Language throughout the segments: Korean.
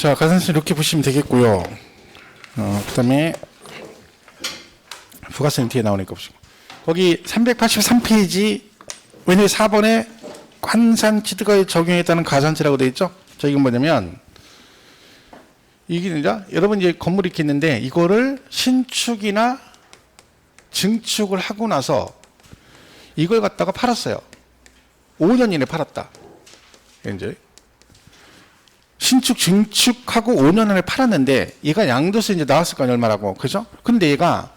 자, 가산세 이렇게 보시면 되겠고요. 그 다음에 부가세는 뒤에 나오니까 보시고. 거기 383페이지 왜냐면 4번에 환산취득가에 적용했다는 가산세라고 되어 있죠. 자, 이건 뭐냐면 이게 이제 여러분 이제 건물이 이렇게 있는데 이거를 신축이나 증축을 하고 나서 이걸 갖다가 팔았어요. 5년 이내 팔았다. 이제 신축 증축하고 5년 안에 팔았는데 얘가 양도세 이제 나왔을 거 아니야 얼마라고, 그죠? 근데 얘가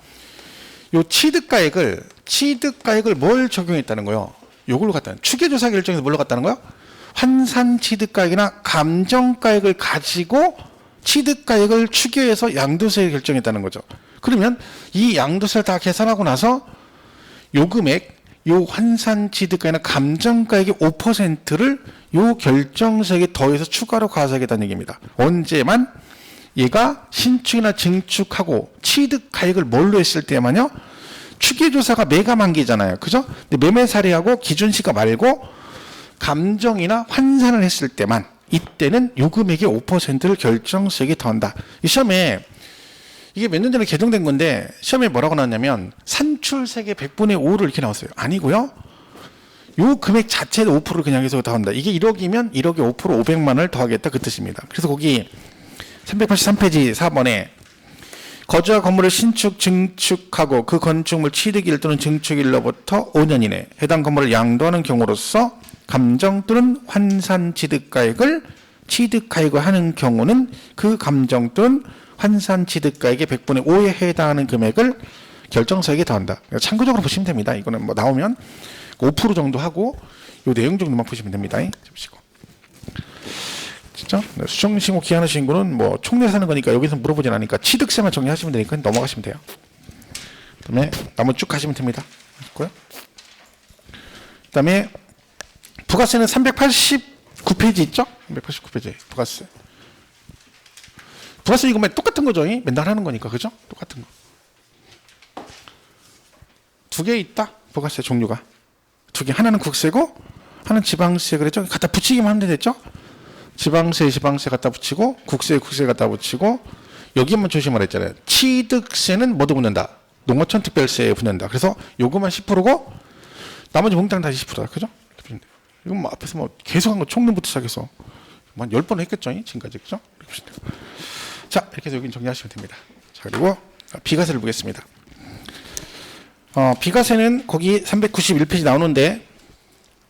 요 취득가액을 뭘 적용했다는 거요? 요걸로 갖다는 추계조사 결정에서 뭘로 갖다는 거요? 환산 취득가액이나 감정가액을 가지고 취득가액을 추계해서 양도세를 결정했다는 거죠. 그러면 이 양도세를 다 계산하고 나서 요 금액, 요 환산 취득가액이나 감정가액의 5%를 요 결정세액에 더해서 추가로 과세하겠다는 얘기입니다. 언제만 얘가 신축이나 증축하고 취득가액을 뭘로 했을 때만요. 추계조사가 매가 만기잖아요. 그죠? 근데 매매 사례하고 기준시가 말고 감정이나 환산을 했을 때만 이때는 요 금액의 5%를 결정세액에 더한다. 이 시험에 이게 몇 년 전에 개정된 건데 시험에 뭐라고 나왔냐면 산출세액의 100분의 5를 이렇게 나왔어요. 아니고요. 요 금액 자체도 5%를 그냥 해서 더한다. 이게 1억이면 1억에 5% 500만 원을 더하겠다 그 뜻입니다. 그래서 거기 383페이지 4번에 거주와 건물을 신축, 증축하고 그 건축물 취득일 또는 증축일로부터 5년 이내 해당 건물을 양도하는 경우로서 감정 또는 환산 취득가액을 취득하여고 하는 경우는 그 감정 또는 환산 취득가액의 100분의 5에 해당하는 금액을 결정세액에 더한다. 참고적으로 보시면 됩니다. 이거는 뭐 나오면 5% 정도 하고 요 내용 정도만 보시면 됩니다. 보시고. 진짜 수정신고 기한하신 거는 뭐 총내 사는 거니까 여기서 물어보진 않으니까 취득세만 정리하시면 되니까 넘어가시면 돼요. 그다음에 나머지 쭉 가시면 됩니다. 그 다음에 부가세는 389페이지 있죠? 389페이지 부가세. 부가세 이거 똑같은 거죠? 맨날 하는 거니까 그죠? 똑같은 거. 두 개 있다. 부가세 종류가 두 개. 하나는 국세고 하나는 지방세. 그랬죠? 갖다 붙이기만 하면 됐죠? 지방세 갖다 붙이고 국세 갖다 붙이고 여기만 조심을 했잖아요. 취득세는 뭐도 붙는다. 농어촌특별세에 붙는다. 그래서 요거만 10%고 나머지 몽땅 다시 10%다. 그죠? 이건 뭐 앞에서 뭐 계속 한 거 총론부터 시작해서 한 10번 했겠죠? 지금까지. 그죠? 자, 이렇게 해서 여기 정리하시면 됩니다. 자, 그리고 비과세를 보겠습니다. 비과세는 거기 391페이지 나오는데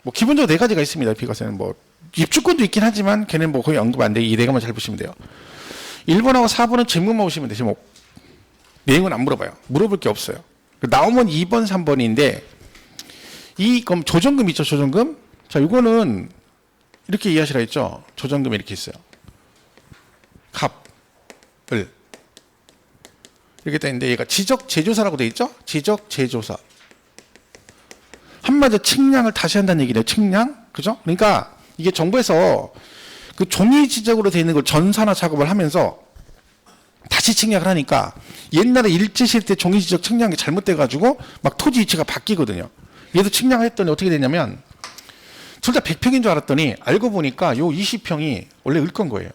뭐 기본적으로 네 가지가 있습니다. 비과세는 뭐 입주권도 있긴 하지만 걔는 뭐 거의 언급 안 돼. 이 네 가지만 잘 보시면 돼요. 1번하고 4번은 제목만 보시면 돼요. 제목. 내용은 안 물어봐요. 물어볼 게 없어요. 나오면 2번, 3번인데 그럼 조정금 있죠? 조정금. 자, 이거는 이렇게 이해하시라 했죠? 조정금이 이렇게 있어요. 값을 이렇게 돼 있는데 얘가 지적재조사라고 돼 있죠? 지적재조사. 한마디로 측량을 다시 한다는 얘기네요. 측량. 그죠? 그러니까 이게 정부에서 그 종이 지적으로 되어 있는 걸 전산화 작업을 하면서 다시 측량을 하니까 옛날에 일제시대 때 종이 지적 측량이 잘못돼가지고 막 토지 위치가 바뀌거든요. 얘도 측량을 했더니 어떻게 됐냐면 둘 다 100평인 줄 알았더니 알고 보니까 요 20평이 원래 을건 거예요.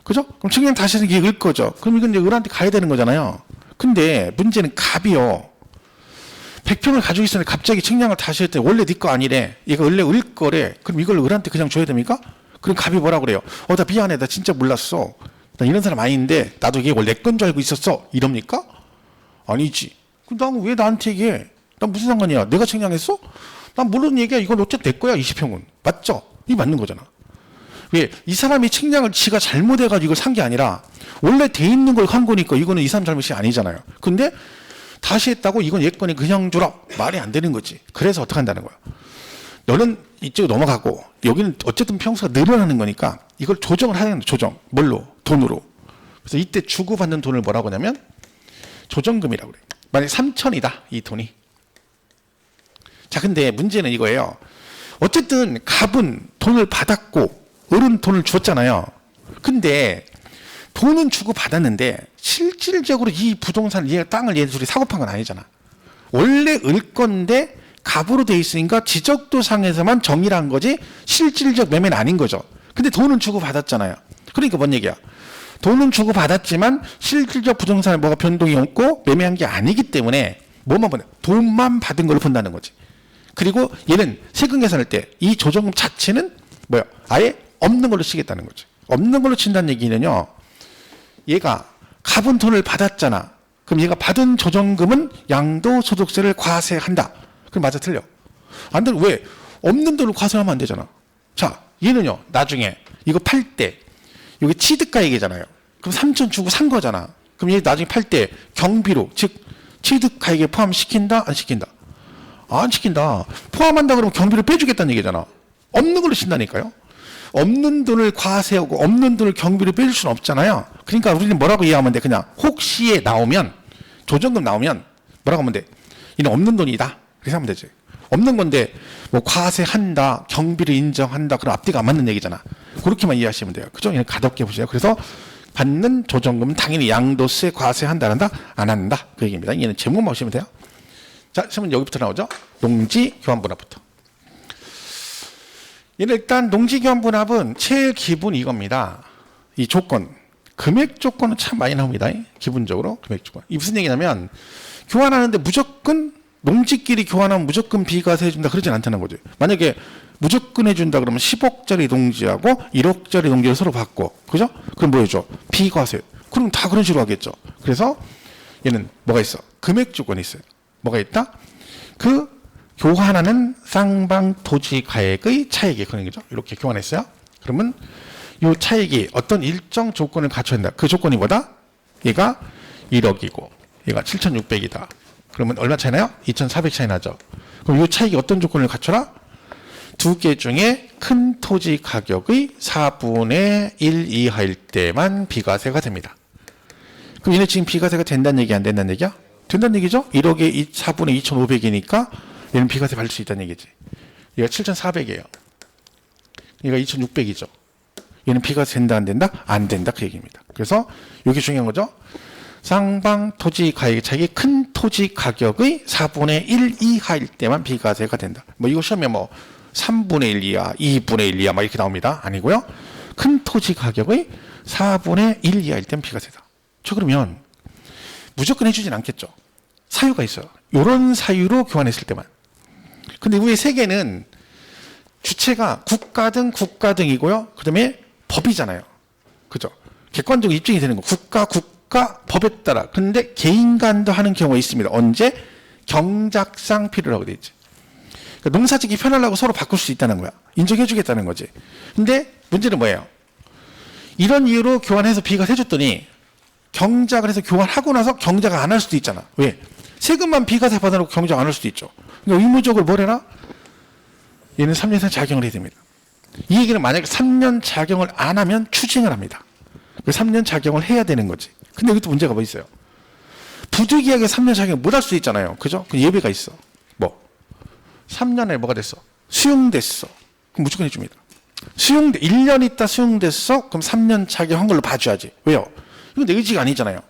그죠? 그럼 측량 다시 해서 이게 을 거죠. 그럼 이건 이제 을한테 가야 되는 거잖아요. 근데 문제는 값이요. 100평을 가지고 있었는데 갑자기 측량을 다시 했더니 원래 네 거 아니래. 얘가 원래 을 거래. 그럼 이걸 을한테 그냥 줘야 됩니까? 그럼 값이 뭐라 그래요? 나 미안해. 나 진짜 몰랐어. 나 이런 사람 아닌데 나도 이게 원래 내 건 줄 알고 있었어. 이럽니까? 아니지. 그럼 난 왜 나한테 얘기해? 난 무슨 상관이야? 내가 측량했어? 난 모르는 얘기야. 이건 어쨌든 내 거야. 20평은. 맞죠? 이게 맞는 거잖아. 왜? 이 사람이 측량을 지가 잘못해가지고 이걸 산 게 아니라 원래 돼 있는 걸 한 거니까 이거는 이 사람 잘못이 아니잖아요. 근데 다시 했다고 이건 얘 거니 그냥 줘라. 말이 안 되는 거지. 그래서 어떻게 한다는 거야. 너는 이쪽으로 넘어가고 여기는 어쨌든 평수가 늘어나는 거니까 이걸 조정을 하는 거야. 조정. 뭘로? 돈으로. 그래서 이때 주고받는 돈을 뭐라고 하냐면 조정금이라고 그래요. 만약에 3천이다. 이 돈이. 자, 근데 문제는 이거예요. 어쨌든 갑은 돈을 받았고 을은 돈을 줬잖아요. 근데 돈은 주고 받았는데 실질적으로 이 부동산, 얘 땅을 얘 둘이 사고 판 건 아니잖아. 원래 을 건데 갑으로 돼 있으니까 지적도상에서만 정의를 한 거지 실질적 매매는 아닌 거죠. 근데 돈은 주고 받았잖아요. 그러니까 뭔 얘기야? 돈은 주고 받았지만 실질적 부동산에 뭐가 변동이 없고 매매한 게 아니기 때문에 뭐만 보내? 돈만 받은 걸로 본다는 거지. 그리고 얘는 세금 계산할 때 이 조정금 자체는 뭐야? 아예 없는 걸로 치겠다는 거지. 없는 걸로 친다는 얘기는요. 얘가 갚은 돈을 받았잖아. 그럼 얘가 받은 조정금은 양도소득세를 과세한다. 그럼 맞아 틀려? 안 돼. 왜? 없는 돈을 과세하면 안 되잖아. 자, 얘는요. 나중에 이거 팔 때 여기 취득가액이잖아요. 그럼 3천 주고 산 거잖아. 그럼 얘 나중에 팔 때 경비로 즉 취득가액에 포함시킨다? 안 시킨다? 안 시킨다. 포함한다 그러면 경비를 빼주겠다는 얘기잖아. 없는 걸로 친다니까요. 없는 돈을 과세하고 없는 돈을 경비로 빼줄 수는 없잖아요. 그러니까 우리는 뭐라고 이해하면 돼? 그냥 혹시에 나오면 조정금 나오면 뭐라고 하면 돼? 이는 없는 돈이다. 그렇게 하면 되지. 없는 건데 뭐 과세한다, 경비를 인정한다. 그럼 앞뒤가 안 맞는 얘기잖아. 그렇게만 이해하시면 돼요. 그죠? 얘는 가볍게 보세요. 그래서 받는 조정금은 당연히 양도세 과세한다, 한다, 안 한다. 그 얘기입니다. 얘는 제목만 보시면 돼요. 자, 그러면 여기부터 나오죠. 농지 교환분합부터. 얘는 일단 농지 교환분합은 제일 기본 이겁니다. 이 조건. 금액 조건은 참 많이 나옵니다. 기본적으로 금액 조건. 이 무슨 얘기냐면 교환하는데 무조건 농지끼리 교환하면 무조건 비과세 해준다 그러진 않다는 거죠. 만약에 무조건 해준다 그러면 10억짜리 농지하고 1억짜리 농지를 서로 받고, 그죠? 그럼 뭐 해줘? 비과세. 그럼 다 그런 식으로 하겠죠. 그래서 얘는 뭐가 있어? 금액 조건이 있어요. 뭐가 있다? 그 교환하는 쌍방 토지 가액의 차익이 그런 거죠. 이렇게 교환했어요. 그러면 이 차익이 어떤 일정 조건을 갖춰야 한다. 그 조건이 뭐다? 얘가 1억이고 얘가 7,600이다. 그러면 얼마 차이 나요? 2,400 차이 나죠. 그럼 이 차익이 어떤 조건을 갖춰라? 두 개 중에 큰 토지 가격의 4분의 1 이하일 때만 비과세가 됩니다. 그럼 얘네 지금 비과세가 된다는 얘기 안 된다는 얘기야? 된다는 얘기죠? 1억에 4분의 2,500이니까 얘는 비과세 받을 수 있다는 얘기지. 얘가 7,400이에요. 얘가 2,600이죠. 얘는 비과세 된다 안 된다? 안 된다 그 얘기입니다. 그래서 이게 중요한 거죠. 쌍방 토지 가액의 차익이 큰 토지 가격의 4분의 1 이하일 때만 비과세가 된다. 뭐 이거 시험에 뭐 3분의 1 이하, 2분의 1 이하 막 이렇게 나옵니다. 아니고요. 큰 토지 가격의 4분의 1 이하일 때만 비과세다. 저 그러면 무조건 해주진 않겠죠. 사유가 있어요. 이런 사유로 교환했을 때만. 근데 위에 세 개는 주체가 국가 등이고요. 그 다음에 법이잖아요. 그죠? 객관적으로 입증이 되는 거. 국가, 법에 따라. 근데 개인 간도 하는 경우가 있습니다. 언제? 경작상 필요라고 돼 있지. 그러니까 농사짓기 편하려고 서로 바꿀 수 있다는 거야. 인정해 주겠다는 거지. 근데 문제는 뭐예요? 이런 이유로 교환해서 비과세 해줬더니 경작을 해서 교환하고 나서 경작 안 할 수도 있잖아. 왜? 세금만 비과세 받아놓고 경작 안 할 수도 있죠. 그러니까 의무적으로 뭘 해라? 얘는 3년 이상 작용을 해야 됩니다. 이 얘기는 만약에 3년 작용을 안 하면 추징을 합니다. 3년 작용을 해야 되는 거지. 근데 여기 또 문제가 뭐 있어요? 부득이하게 3년 작용을 못 할 수 있잖아요. 그죠? 그 예외가 있어. 뭐? 3년에 뭐가 됐어? 수용됐어. 그럼 무조건 해줍니다. 1년 있다 수용됐어? 그럼 3년 작용한 걸로 봐줘야지. 왜요? 이건 내 의지가 아니잖아요.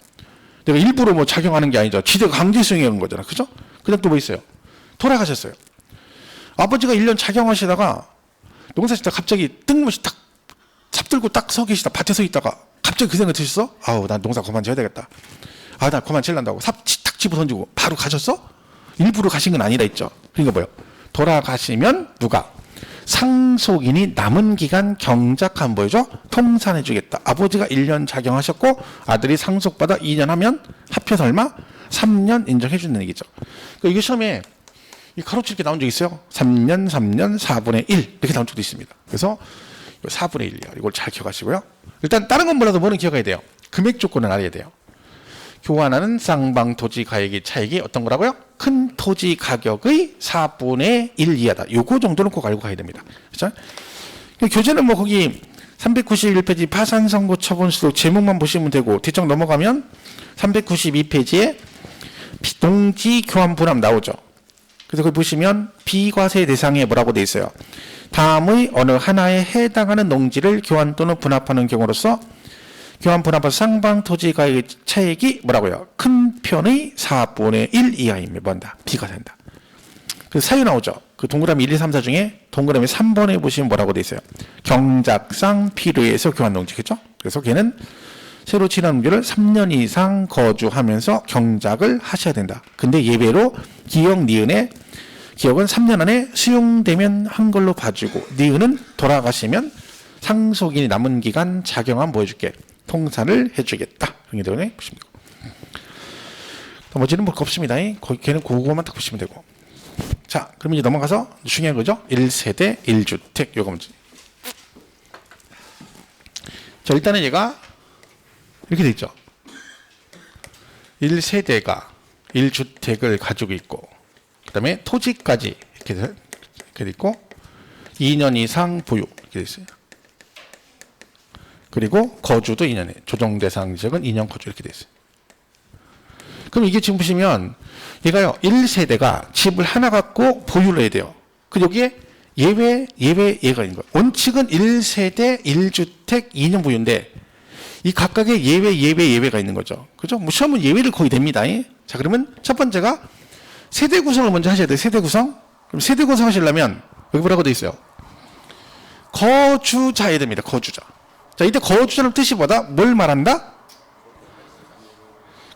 내가 일부러 뭐 작용하는 게 아니죠. 지대가 강제 수용하는 거잖아. 그죠? 그 다음 또 뭐 있어요? 돌아가셨어요. 아버지가 1년 작용하시다가 농사 짓다가 갑자기 뜬금없이 딱 잡들고 딱 서 계시다. 밭에 서 있다가 갑자기 그 생각 드셨어? 아우, 난 농사 그만 지어야 되겠다. 아, 나 그만 질란다고 삽 탁 집어 던지고 바로 가셨어? 일부러 가신 건 아니다 했죠. 그러니까 뭐예요? 돌아가시면 누가? 상속인이 남은 기간 경작한 뭐죠? 통산해 주겠다. 아버지가 1년 작용하셨고 아들이 상속받아 2년 하면 합해서 얼마? 3년 인정해 주는 얘기죠. 그러니까 이게 시험에 가로칠 게 나온 적 있어요. 3년, 4분의 1 이렇게 나온 적도 있습니다. 그래서 4분의 1이요. 이걸 잘 기억하시고요. 일단 다른 건 몰라도 뭐는 기억해야 돼요. 금액 조건을 알아야 돼요. 교환하는 쌍방 토지 가액의 차익이 어떤 거라고요? 큰 토지 가격의 4분의 1 이하다. 요거 정도는 꼭 알고 가야 됩니다. 그렇죠? 교재는 뭐 거기 391페이지 파산 선고 처분수록 제목만 보시면 되고 뒤쪽 넘어가면 392페이지에 농지 교환 분합 나오죠. 그래서 거기 보시면 비과세 대상에 뭐라고 돼 있어요? 다음의 어느 하나에 해당하는 농지를 교환 또는 분합하는 경우로서 교환 분합한 쌍방 토지 가액의 차익이 뭐라고요? 큰 편의 4분의 1 이하입니다. 뭔다? 비과세한다. 그래서 사유 나오죠. 그 동그라미 1, 2, 3, 4 중에 동그라미 3번에 보시면 뭐라고 돼 있어요? 경작상 필요해서 교환 농지. 그죠? 그래서 걔는 새로 지난 우교를 3년 이상 거주하면서 경작을 하셔야 된다. 근데 예외로 기역, 니은의 기역은 3년 안에 수용되면 한 걸로 봐주고 니은은 돌아가시면 상속인이 남은 기간 자경한 뭐 해줄게? 통사를 해주겠다. 이렇게 되네. 보시면 되고. 나머지는 뭐 없습니다. 걔는 그거만 딱 보시면 되고. 자, 그럼 이제 넘어가서 중요한 거죠. 1세대 1주택 요거 문제. 자, 일단은 얘가 이렇게 돼 있죠. 1세대가 1주택을 가지고 있고, 그 다음에 토지까지 이렇게 돼 있고, 2년 이상 보유 이렇게 돼 있어요. 그리고 거주도 2년에 조정 대상 지역은 2년 거주 이렇게 돼 있어요. 그럼 이게 지금 보시면 얘가요 1세대가 집을 하나 갖고 보유를 해야 돼요. 그 여기에 예외가 있는 거예요. 원칙은 1세대 1주택 2년 보유인데 이 각각의 예외가 있는 거죠. 그죠? 뭐 시험은 예외를 거의 됩니다. 자, 그러면 첫 번째가 세대 구성을 먼저 하셔야 돼요. 세대 구성. 그럼 세대 구성 하시려면 여기 뭐라고 돼 있어요? 거주자여야 됩니다. 거주자. 자, 이때 거주자는 뜻이 뭐다? 뭘 말한다?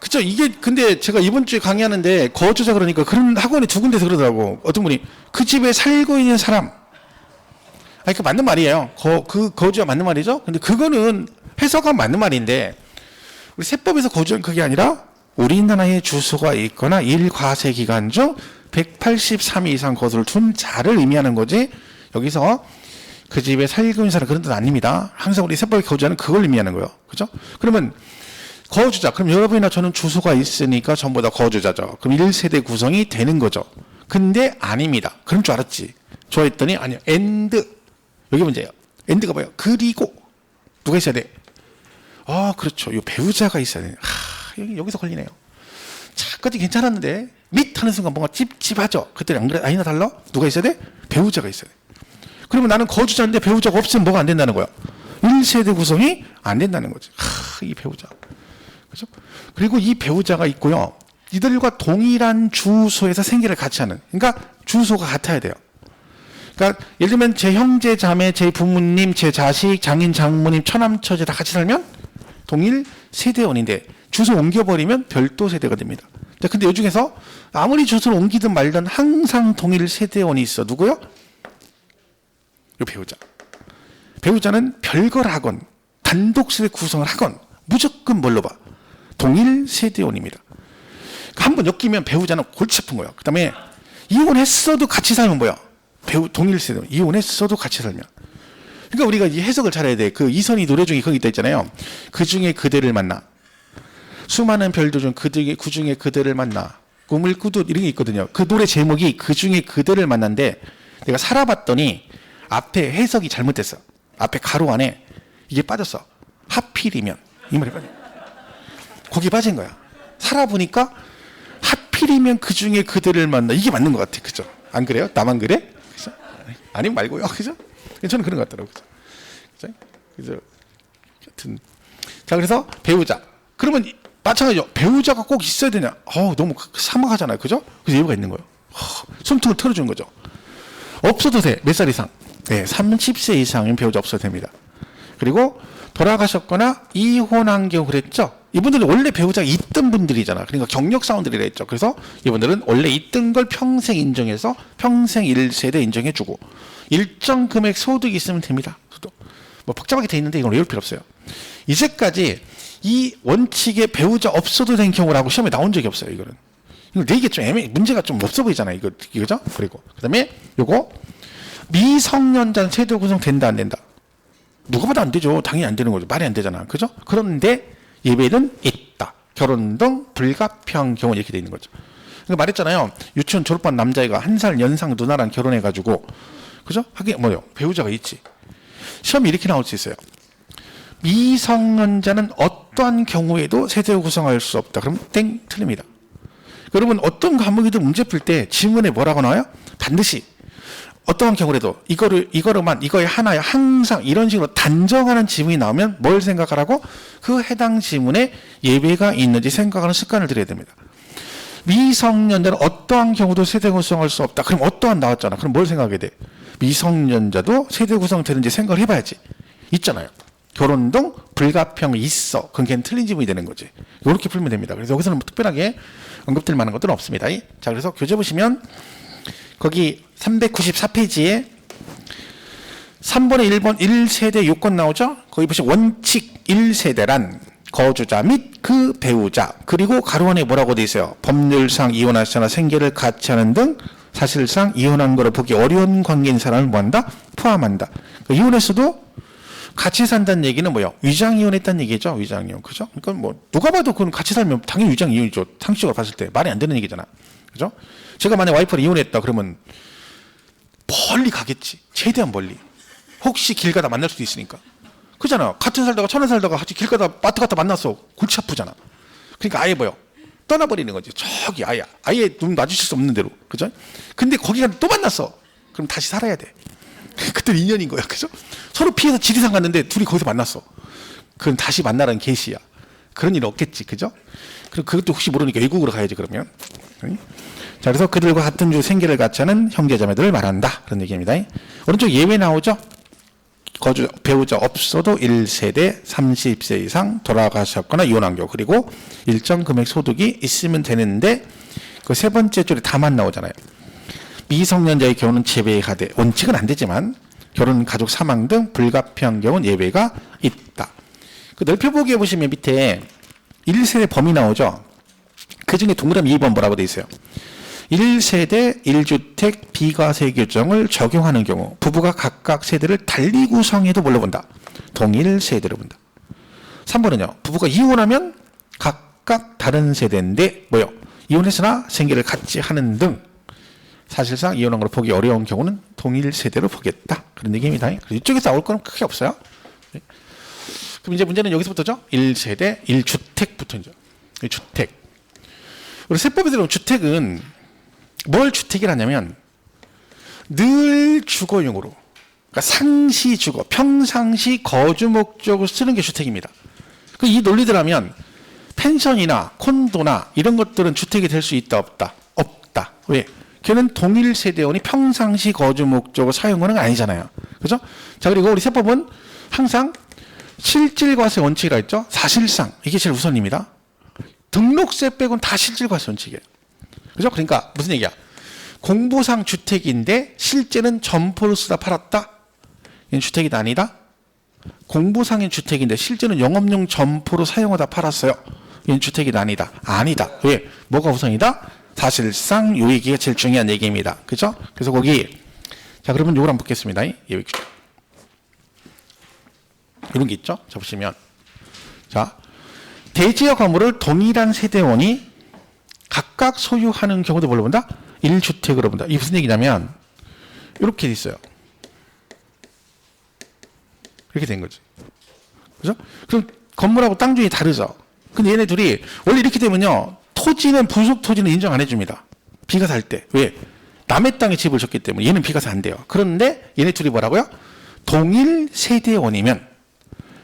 그쵸? 이게 근데 제가 이번 주에 강의하는데 거주자 그러니까 그런 학원이 두 군데서 그러더라고. 어떤 분이 그 집에 살고 있는 사람. 아니, 그 맞는 말이에요. 그 거주자 맞는 말이죠? 근데 그거는 해석은 맞는 말인데 우리 세법에서 거주는 그게 아니라 우리나라에 주소가 있거나 일과세 기간 중 183일 이상 거주를 둔 자를 의미하는 거지 여기서 그 집에 살고 있는 사람 그런 뜻 아닙니다. 항상 우리 세법의 거주자는 그걸 의미하는 거예요. 그죠? 그러면 거주자. 그럼 여러분이나 저는 주소가 있으니까 전부 다 거주자죠. 그럼 1세대 구성이 되는 거죠. 근데 아닙니다. 그런 줄 알았지. 좋아했더니 아니요. 엔드. 여기 문제예요. 엔드가 뭐예요? 그리고 누가 있어야 돼? 그렇죠. 이 배우자가 있어야 돼. 여기서 걸리네요. 자, 까지 괜찮았는데 밋 하는 순간 뭔가 찝찝하죠. 그때 안 그래? 아니나 달라? 누가 있어야 돼? 배우자가 있어야 돼. 그러면 나는 거주자인데 배우자가 없으면 뭐가 안 된다는 거야? 1세대 구성이 안 된다는 거지. 이 배우자. 그죠? 그리고 이 배우자가 있고요. 이들과 동일한 주소에서 생계를 같이 하는. 그러니까 주소가 같아야 돼요. 그러니까 예를 들면 제 형제, 자매, 제 부모님, 제 자식, 장인, 장모님, 처남, 처제 다 같이 살면 동일 세대원인데 주소 옮겨버리면 별도 세대가 됩니다. 자, 근데 이 중에서 아무리 주소를 옮기든 말든 항상 동일 세대원이 있어. 누구요? 이 배우자. 배우자는 별걸 하건 단독 세대 구성을 하건 무조건 뭘로 봐? 동일 세대원입니다. 한번 엮이면 배우자는 골치 아픈 거예요. 그 다음에 이혼했어도 같이 살면 뭐야? 동일 세대원. 이혼했어도 같이 살면. 그러니까 우리가 이 해석을 잘해야 돼. 그 이선희 노래 중에 거기 있잖아요. 그 중에 그대를 만나. 수많은 별들 중 그 중에 그대를 만나. 꿈을 꾸듯 이런 게 있거든요. 그 노래 제목이 그 중에 그대를 만난데 내가 살아봤더니 앞에 해석이 잘못됐어. 앞에 가로 안에 이게 빠졌어. 하필이면 이 말이 빠져. 거기 빠진 거야. 살아보니까 하필이면 그 중에 그대를 만나. 이게 맞는 것 같아. 그죠? 안 그래요? 나만 그래? 그죠? 아니면 말고요. 그죠? 저는 그런 것 같더라고요. 그죠? 그죠? 하여튼. 자, 그래서 배우자. 그러면 마찬가지죠. 배우자가 꼭 있어야 되냐? 너무 사막하잖아요. 그죠? 그래서 예외가 있는 거예요. 숨통을 털어주는 거죠. 없어도 돼. 몇 살 이상? 네, 30세 이상인 배우자 없어도 됩니다. 그리고 돌아가셨거나 이혼한 경우 그랬죠? 이분들은 원래 배우자가 있던 분들이잖아. 그러니까 경력사원들이라 했죠. 그래서 이분들은 원래 있던 걸 평생 인정해서 평생 1세대 인정해주고 일정 금액 소득이 있으면 됩니다. 뭐 복잡하게 돼 있는데 이건 외울 필요 없어요. 이제까지 이 원칙에 배우자 없어도 된 경우라고 시험에 나온 적이 없어요. 이거는. 이거 내게 좀 문제가 좀 없어 보이잖아요. 이거죠? 그리고 그다음에 요거 미성년자는 세대 구성 된다 안 된다? 누가 봐도 안 되죠. 당연히 안 되는 거죠. 말이 안 되잖아. 그죠? 그런데 예외는 있다. 결혼 등 불가피한 경우 이렇게 돼 있는 거죠. 그러니까 말했잖아요. 유치원 졸업한 남자애가 1살 연상 누나랑 결혼해가지고 그죠? 하긴 뭐요? 배우자가 있지. 시험이 이렇게 나올 수 있어요. 미성년자는 어떠한 경우에도 세대 구성할 수 없다. 그럼 땡 틀립니다. 여러분 어떤 과목이든 문제 풀 때 지문에 뭐라고 나와요? 반드시 어떠한 경우라도 이거에 하나에 항상 이런 식으로 단정하는 지문이 나오면 뭘 생각하라고? 그 해당 지문에 예외가 있는지 생각하는 습관을 들여야 됩니다. 미성년자는 어떠한 경우도 세대 구성할 수 없다. 그럼 어떠한 나왔잖아. 그럼 뭘 생각하게 돼? 미성년자도 세대 구성되는지 생각을 해봐야지. 있잖아요. 결혼 등 불가평이 있어. 그건 걔는 틀린 지문이 되는 거지. 이렇게 풀면 됩니다. 그래서 여기서는 뭐 특별하게 언급될 만한 것들은 없습니다. 자, 그래서 교재 보시면 거기 394페이지에 3번에 1번 1세대 요건 나오죠? 거기 보시면 원칙 1세대란 거주자 및 그 배우자 그리고 가로 안에 뭐라고 돼 있어요? 법률상 이혼하거나 생계를 같이 하는 등 사실상 이혼한 거로 보기 어려운 관계인 사람을 뭐한다? 포함한다. 그러니까 이혼했어도 같이 산다는 얘기는 뭐예요? 위장 이혼했다는 얘기죠. 위장 이혼. 그죠? 그러니까 뭐 누가 봐도 그건 같이 살면 당연히 위장 이혼이죠. 상식적으로 봤을 때 말이 안 되는 얘기잖아. 그죠? 제가 만약 와이프를 이혼했다 그러면 멀리 가겠지. 최대한 멀리. 혹시 길 가다 만날 수도 있으니까. 그잖아. 같은 살다가 천안 살다가 같이 길 가다 마트 갔다 만났어. 골치 아프잖아. 그러니까 아예 뭐요? 떠나버리는 거지. 저기 아예 눈 마주칠 수 없는 대로. 그죠? 근데 거기 가서 또 만났어. 그럼 다시 살아야 돼. 그때 인연인 거야. 그죠? 서로 피해서 지리산 갔는데 둘이 거기서 만났어. 그건 다시 만나라는 계시야. 그런 일 없겠지. 그죠? 그리고 그것도 혹시 모르니까 외국으로 가야지 그러면. 자, 그래서 그들과 같은 주 생계를 같이 하는 형제자매들을 말한다. 그런 얘기입니다. 오른쪽 예외 나오죠? 배우자 없어도 1세대 30세 이상 돌아가셨거나 이혼한 경우 그리고 일정 금액 소득이 있으면 되는데 그 세 번째 줄에 다만 나오잖아요. 미성년자의 경우는 제외하되 원칙은 안 되지만 결혼, 가족, 사망 등 불가피한 경우는 예외가 있다. 그 넓혀보기에 보시면 밑에 1세대 범위 나오죠. 그 중에 동그라미 2번 뭐라고 돼 있어요. 1세대 1주택 비과세 규정을 적용하는 경우 부부가 각각 세대를 달리 구성해도 뭘로 본다? 동일 세대로 본다. 3번은요. 부부가 이혼하면 각각 다른 세대인데 뭐요? 이혼했으나 생계를 같이 하는 등 사실상 이혼한 걸 보기 어려운 경우는 동일 세대로 보겠다. 그런 얘기입니다. 그래서 이쪽에서 나올 건 크게 없어요. 그럼 이제 문제는 여기서부터죠. 1세대 1주택부터죠. 주택. 우리 세법에 들어온 주택은 뭘 주택이라냐면 늘 주거용으로, 그러니까 상시 주거, 평상시 거주 목적으로 쓰는 게 주택입니다. 이 논리대로면 펜션이나 콘도나 이런 것들은 주택이 될 수 있다 없다? 없다. 왜? 걔는 동일 세대원이 평상시 거주 목적으로 사용하는 건 아니잖아요. 그죠? 자, 그리고 우리 세법은 항상 실질과세 원칙이라 했죠. 사실상 이게 제일 우선입니다. 등록세 빼고는 다 실질과세 원칙이에요. 그죠? 그러니까 무슨 얘기야? 공보상 주택인데 실제는 점포를 쓰다 팔았다? 이건 주택이 아니다? 공보상인 주택인데 실제는 영업용 점포로 사용하다 팔았어요. 이건 주택이 아니다? 아니다. 왜? 뭐가 우선이다? 사실상 요 얘기가 제일 중요한 얘기입니다. 그죠? 그래서 거기 자, 그러면 요걸 한번 보겠습니다. 이런 게 있죠? 자, 보시면 자, 대지와 건물을 동일한 세대원이 각각 소유하는 경우도 뭘로 본다? 1주택으로 본다. 이게 무슨 얘기냐면 이렇게 돼 있어요. 이렇게 된 거지. 그죠? 그럼 건물하고 땅 주인이 다르죠. 근데 얘네 둘이 원래 이렇게 되면요. 토지는 부속 토지는 인정 안 해줍니다. 비과세 할 때. 왜? 남의 땅에 집을 졌기 때문에 얘는 비과세 안 돼요. 그런데 얘네 둘이 뭐라고요? 동일 세대원이면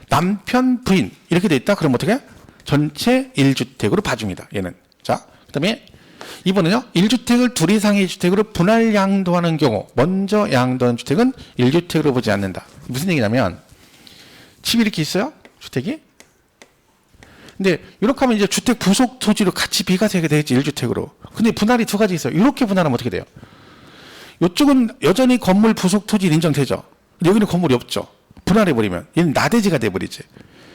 남편, 부인 이렇게 돼 있다. 그럼 어떻게? 전체 1주택으로 봐줍니다. 얘는. 자, 그 다음에 이번에는요. 1주택을 둘 이상의 주택으로 분할 양도하는 경우 먼저 양도한 주택은 1주택으로 보지 않는다. 무슨 얘기냐면 집이 이렇게 있어요. 주택이. 근데 이렇게 하면 이제 주택 부속 토지로 같이 비과세가 되겠지. 1주택으로. 근데 분할이 두 가지 있어요. 이렇게 분할하면 어떻게 돼요? 이쪽은 여전히 건물 부속 토지 인정되죠. 여기는 건물이 없죠. 분할해버리면 얘는 나대지가 돼버리지.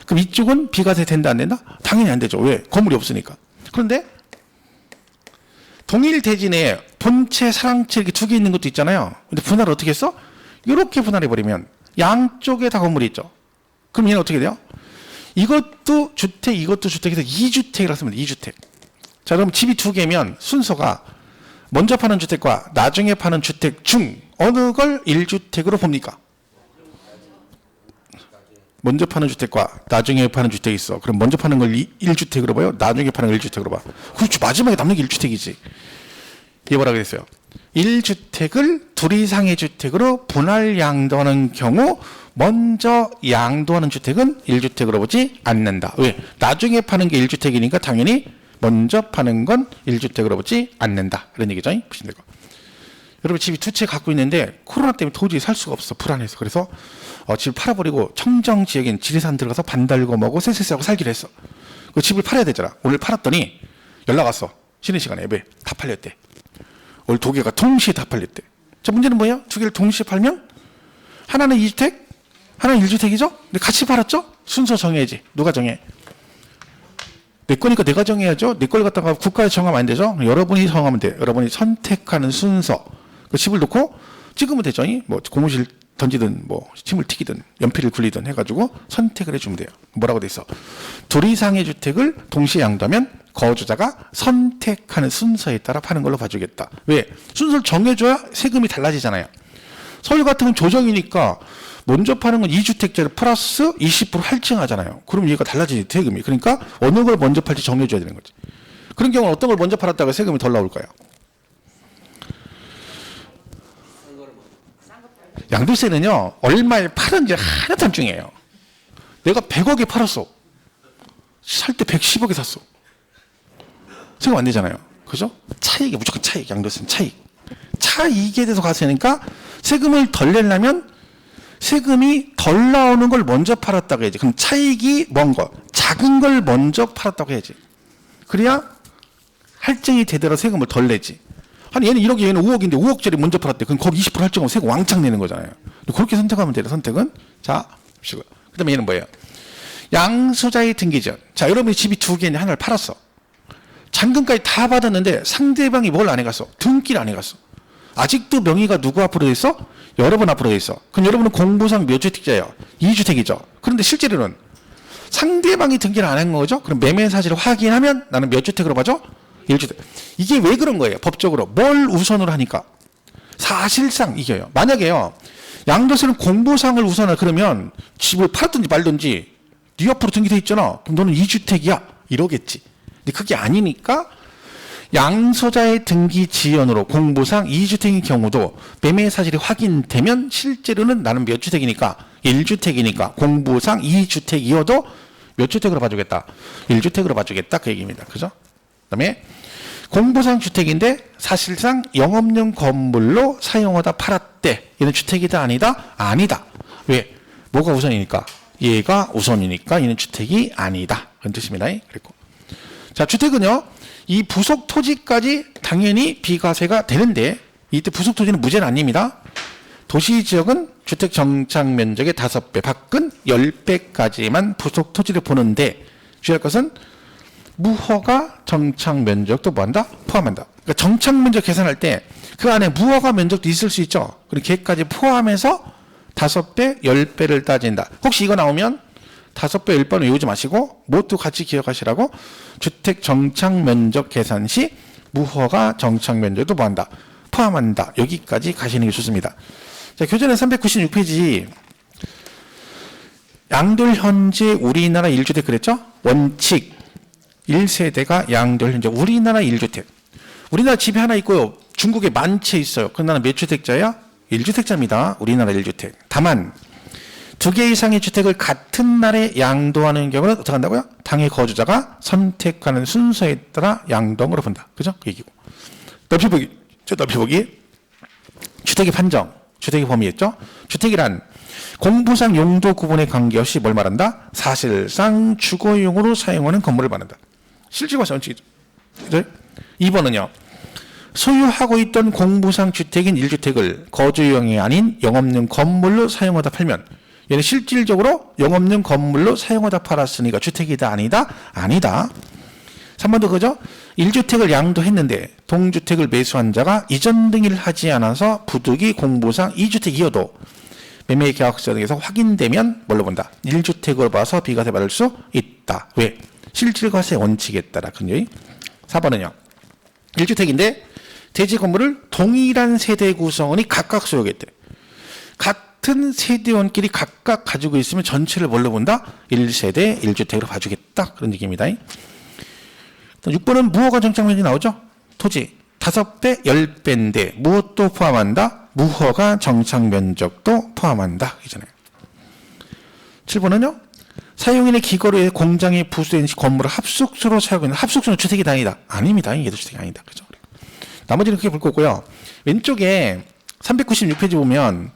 그럼 이쪽은 비과세 된다 안 된다? 당연히 안 되죠. 왜? 건물이 없으니까. 그런데 동일 대지 내에 본체, 상체 이렇게 두 개 있는 것도 있잖아요. 근데 분할을 어떻게 했어? 이렇게 분할해버리면 양쪽에 다 건물이 있죠. 그럼 얘는 어떻게 돼요? 이것도 주택, 이것도 주택에서 2주택이라고 쓰면 돼. 2주택. 자, 그럼 집이 두 개면 순서가 먼저 파는 주택과 나중에 파는 주택 중 어느 걸 1주택으로 봅니까? 먼저 파는 주택과 나중에 파는 주택이 있어. 그럼 먼저 파는 걸 1주택으로 봐요? 나중에 파는 걸 1주택으로 봐. 그렇죠. 마지막에 남는 게 1주택이지. 이게 뭐라 그랬어요? 1주택을 둘 이상의 주택으로 분할 양도하는 경우 먼저 양도하는 주택은 1주택으로 보지 않는다. 왜? 나중에 파는 게 1주택이니까 당연히 먼저 파는 건 1주택으로 보지 않는다. 그런 얘기죠. 보시면 되고. 여러분 집이 두 채 갖고 있는데 코로나 때문에 도저히 살 수가 없어. 불안해서. 그래서 집을 팔아버리고 청정 지역인 지리산 들어가서 반 달고 뭐고 쎄쎄쎄하고 살기로 했어. 그 집을 팔아야 되잖아. 오늘 팔았더니 연락 왔어. 쉬는 시간에 앱에 다 팔렸대. 오늘 두 개가 동시에 다 팔렸대. 자, 문제는 뭐예요? 두 개를 동시에 팔면 하나는 2주택, 하나는 1주택이죠? 근데 같이 팔았죠? 순서 정해야지. 누가 정해? 내 거니까 내가 정해야죠. 내 걸 갖다가 국가에 정하면 안 되죠. 여러분이 정하면 돼요. 여러분이 선택하는 순서. 그 집을 놓고 찍으면 되죠. 뭐 고무실 던지든 뭐 침을 튀기든 연필을 굴리든 해가지고 선택을 해주면 돼요. 뭐라고 돼 있어? 둘 이상의 주택을 동시에 양도하면 거주자가 선택하는 순서에 따라 파는 걸로 봐주겠다. 왜? 순서를 정해줘야 세금이 달라지잖아요. 서울 같은 건 조정이니까 먼저 파는 건 2주택자를 플러스 20% 할증하잖아요. 그럼 얘가 달라지지, 세금이. 그러니까 어느 걸 먼저 팔지 정해줘야 되는 거지. 그런 경우는 어떤 걸 먼저 팔았다가 세금이 덜 나올까요? 양도세는요, 얼마에 팔은지 하나도 안 중요해요. 내가 100억에 팔았어. 살 때 110억에 샀어. 세금 안 내잖아요. 그죠? 차익이 무조건 차익, 양도세는 차익. 차익에 대해서 가세니까 세금을 덜 내려면 세금이 덜 나오는 걸 먼저 팔았다고 해야지. 그럼 차익이 먼 거, 작은 걸 먼저 팔았다고 해야지. 그래야 할증이 되더라 세금을 덜 내지. 아니 얘는 1억, 얘는 5억인데 5억짜리 먼저 팔았대. 그럼 거기 20% 할증하면 세금 왕창 내는 거잖아요. 그렇게 선택하면 돼요. 선택은. 자, 보시고요. 그 다음에 얘는 뭐예요? 양수자의 등기전. 자, 여러분이 집이 두 개인데 하나를 팔았어. 잔금까지 다 받았는데 상대방이 뭘 안 해갔어? 등기를 안 해갔어. 아직도 명의가 누구 앞으로 돼 있어? 여러분 앞으로 돼 있어. 그럼 여러분은 공부상 몇 주택자예요? 2주택이죠. 그런데 실제로는 상대방이 등기를 안 한 거죠? 그럼 매매 사실을 확인하면 나는 몇 주택으로 봐줘? 1주택. 이게 왜 그런 거예요? 법적으로. 뭘 우선으로 하니까? 사실상 이겨요. 만약에요, 양도세는 공부상을 우선을 그러면 집을 팔든지 말든지 네 앞으로 등기돼 있잖아. 그럼 너는 2주택이야. 이러겠지. 근데 그게 아니니까 양소자의 등기 지연으로 공부상 2주택인 경우도 매매 사실이 확인되면 실제로는 나는 몇 주택이니까 1주택이니까 공부상 2주택이어도 몇 주택으로 봐주겠다? 1주택으로 봐주겠다. 그 얘기입니다. 그죠? 그 다음에 공부상 주택인데 사실상 영업용 건물로 사용하다 팔았대. 얘는 주택이다 아니다? 아니다. 왜? 뭐가 우선이니까? 얘가 우선이니까 얘는 주택이 아니다. 그런 뜻입니다. 그리고 자, 주택은요, 이 부속 토지까지 당연히 비과세가 되는데 이때 부속 토지는 무죄는 아닙니다. 도시지역은 주택 정착 면적의 5배, 밖은 10배까지만 부속 토지를 보는데 주의할 것은 무허가 정착 면적도 뭐한다? 포함한다. 그러니까 정착 면적 계산할 때 그 안에 무허가 면적도 있을 수 있죠. 그리고 걔까지 포함해서 5배, 10배를 따진다. 혹시 이거 나오면 5배, 10배는 외우지 마시고 뭐도 같이 기억하시라고. 주택 정착 면적 계산 시 무허가 정착 면적도 뭐한다? 포함한다. 여기까지 가시는 게 좋습니다. 자, 교재는 396페이지. 양돌 현재 우리나라 1주택 그랬죠? 원칙 1세대가 양돌 현재 우리나라 1주택. 우리나라 집이 하나 있고요. 중국에 만 채 있어요. 그럼 나는 몇 주택자야? 1주택자입니다. 우리나라 1주택. 다만 2개 이상의 주택을 같은 날에 양도하는 경우는 어떻게 한다고요? 당해 거주자가 선택하는 순서에 따라 양도으로 본다. 그죠? 그 얘기고. 넓히보기. 넓히보기. 주택의 판정. 주택의 범위였죠? 주택이란 공부상 용도 구분에 관계없이 뭘 말한다? 사실상 주거용으로 사용하는 건물을 말한다. 실질과세 원칙이죠. 그죠? 2번은요. 소유하고 있던 공부상 주택인 1주택을 거주용이 아닌 영업용 건물로 사용하다 팔면 얘는 실질적으로 영업용 건물로 사용하다 팔았으니까 주택이다 아니다? 아니다. 3번도 그죠? 1주택을 양도했는데 동주택을 매수한 자가 이전 등기를 하지 않아서 부득이 공부상 2주택이어도 매매 계약서 등에서 확인되면 뭘로 본다? 1주택으로 봐서 비과세 받을 수 있다. 왜? 실질과세 원칙에 따라. 근데 4번은요. 1주택인데 대지 건물을 동일한 세대 구성원이 각각 소유했대. 같은 세대원끼리 각각 가지고 있으면 전체를 뭘로 본다? 1세대 1주택으로 봐주겠다. 그런 얘기입니다. 6번은 무허가 정착면적이 나오죠? 토지 5배, 10배인데 무엇도 포함한다? 무허가 정착면적도 포함한다. 이잖아요. 7번은요? 사용인의 기거로 해 공장에 부수된 건물을 합숙소로 사용하는 합숙소는 주택이 아니다. 아닙니다. 얘도 주택이 아니다. 그죠? 나머지는 크게 볼 거고요. 왼쪽에 396페이지 보면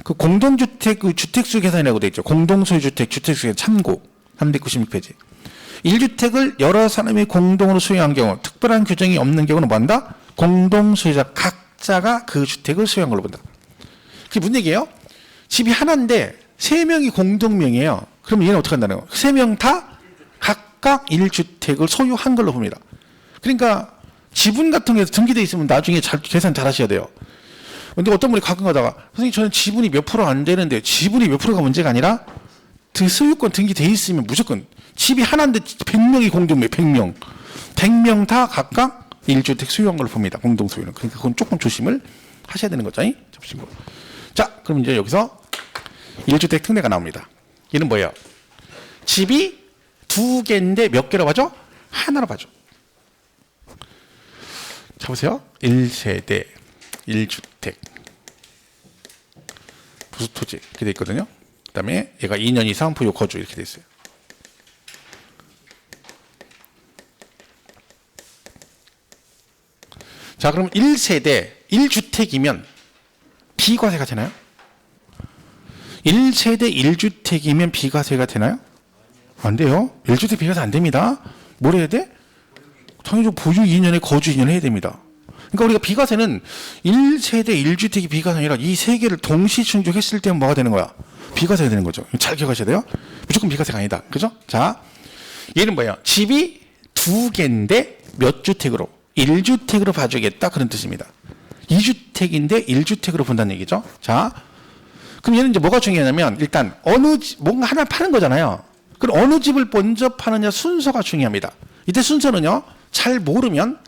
그 공동주택 그 주택수 계산이라고 돼 있죠. 공동소유주택 주택수 계산 참고 396페이지. 1주택을 여러 사람이 공동으로 소유한 경우 특별한 규정이 없는 경우는 뭐 한다? 공동소유자 각자가 그 주택을 소유한 걸로 본다. 그게 무슨 얘기예요? 집이 하나인데 3명이 공동명이에요. 그럼 얘는 어떻게 한다는 거예요? 3명 다 각각 1주택을 소유한 걸로 봅니다. 그러니까 지분 같은 게 등기돼 있으면 나중에 계산 잘 하셔야 돼요. 근데 어떤 분이 가끔 가다가 선생님 저는 지분이 몇 프로 안 되는데 지분이 몇 프로가 문제가 아니라 소유권 등기돼 있으면 무조건 집이 하나인데 100명이 공동명 100명 100명 다 각각 1주택 소유한 걸로 봅니다. 공동소유는. 그러니까 그건 조금 조심을 하셔야 되는 거죠. 접시고. 자, 그럼 이제 여기서 1주택 특례가 나옵니다. 얘는 뭐예요? 집이 2개인데 몇 개로 봐줘? 하나로 봐줘. 자, 보세요. 1세대, 1주택, 부수토지 이렇게 돼 있거든요. 그 다음에 얘가 2년 이상 부유 거주 이렇게 돼 있어요. 자, 그럼 1세대, 1주택이면 비과세가 되나요? 1세대 1주택이면 비과세가 되나요? 안 돼요. 1주택 비과세 안 됩니다. 뭘 해야 돼? 당연히 보유 2년에 거주 2년 해야 됩니다. 그러니까 우리가 비과세는 1세대 1주택이 비과세가 아니라 이 세 개를 동시 충족했을 때는 뭐가 되는 거야? 비과세가 되는 거죠. 잘 기억하셔야 돼요. 무조건 비과세가 아니다. 그죠? 자, 얘는 뭐예요? 집이 2개인데 몇 주택으로? 1주택으로 봐주겠다. 그런 뜻입니다. 2주택인데 1주택으로 본다는 얘기죠. 자, 그럼 얘는 이제 뭐가 중요하냐면 일단 뭔가 하나 파는 거잖아요. 그럼 어느 집을 먼저 파느냐 순서가 중요합니다. 이때 순서는요. 잘 모르면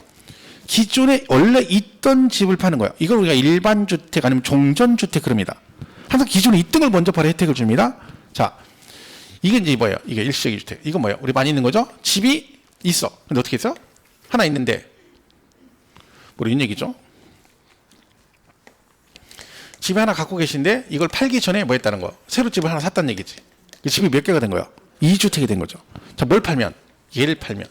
기존에 원래 있던 집을 파는 거예요. 이걸 우리가 일반 주택 아니면 종전주택 그럽니다. 항상 기존에 있던 걸 먼저 팔아 혜택을 줍니다. 자, 이게 이제 뭐예요? 이게 일시적 주택. 이건 뭐예요? 우리 많이 있는 거죠? 집이 있어. 근데 어떻게 했어? 하나 있는데 모르는 얘기죠. 집에 하나 갖고 계신데 이걸 팔기 전에 뭐 했다는 거야? 새로 집을 하나 샀다는 얘기지. 집이 몇 개가 된 거야? 2주택이 된 거죠. 자, 뭘 팔면? 얘를 팔면.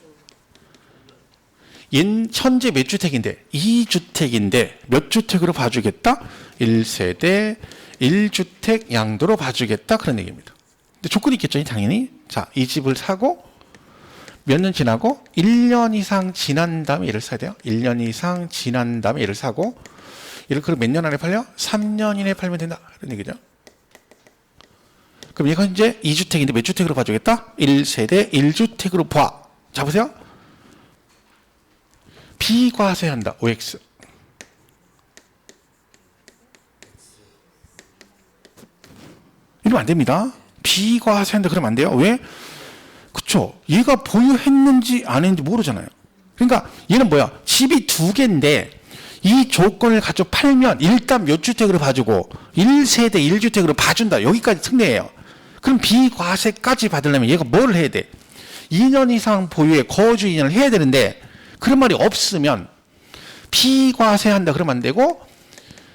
현재 몇 주택인데? 2주택인데 몇 주택으로 봐주겠다? 1세대 1주택 양도로 봐주겠다. 그런 얘기입니다. 근데 조건이 있겠죠, 당연히. 자, 이 집을 사고 몇 년 지나고 1년 이상 지난 다음에 얘를 사야 돼요. 1년 이상 지난 다음에 얘를 사고 얘를 그럼 몇 년 안에 팔려? 3년 이내에 팔면 된다. 이런 얘기죠. 그럼 얘가 이제 2주택인데 몇 주택으로 봐주겠다? 1세대 1주택으로 봐. 자, 보세요. 비과세한다. OX. 이러면 안 됩니다. 비과세한다. 그러면 안 돼요. 왜? 그쵸. 얘가 보유했는지 안 했는지 모르잖아요. 그러니까 얘는 뭐야? 집이 2개인데 이 조건을 가지고 팔면 일단 몇 주택으로 봐주고 1세대 1주택으로 봐준다. 여기까지 특례예요. 그럼 비과세까지 받으려면 얘가 뭘 해야 돼? 2년 이상 보유에 거주 2년을 해야 되는데 그런 말이 없으면 비과세한다 그러면 안 되고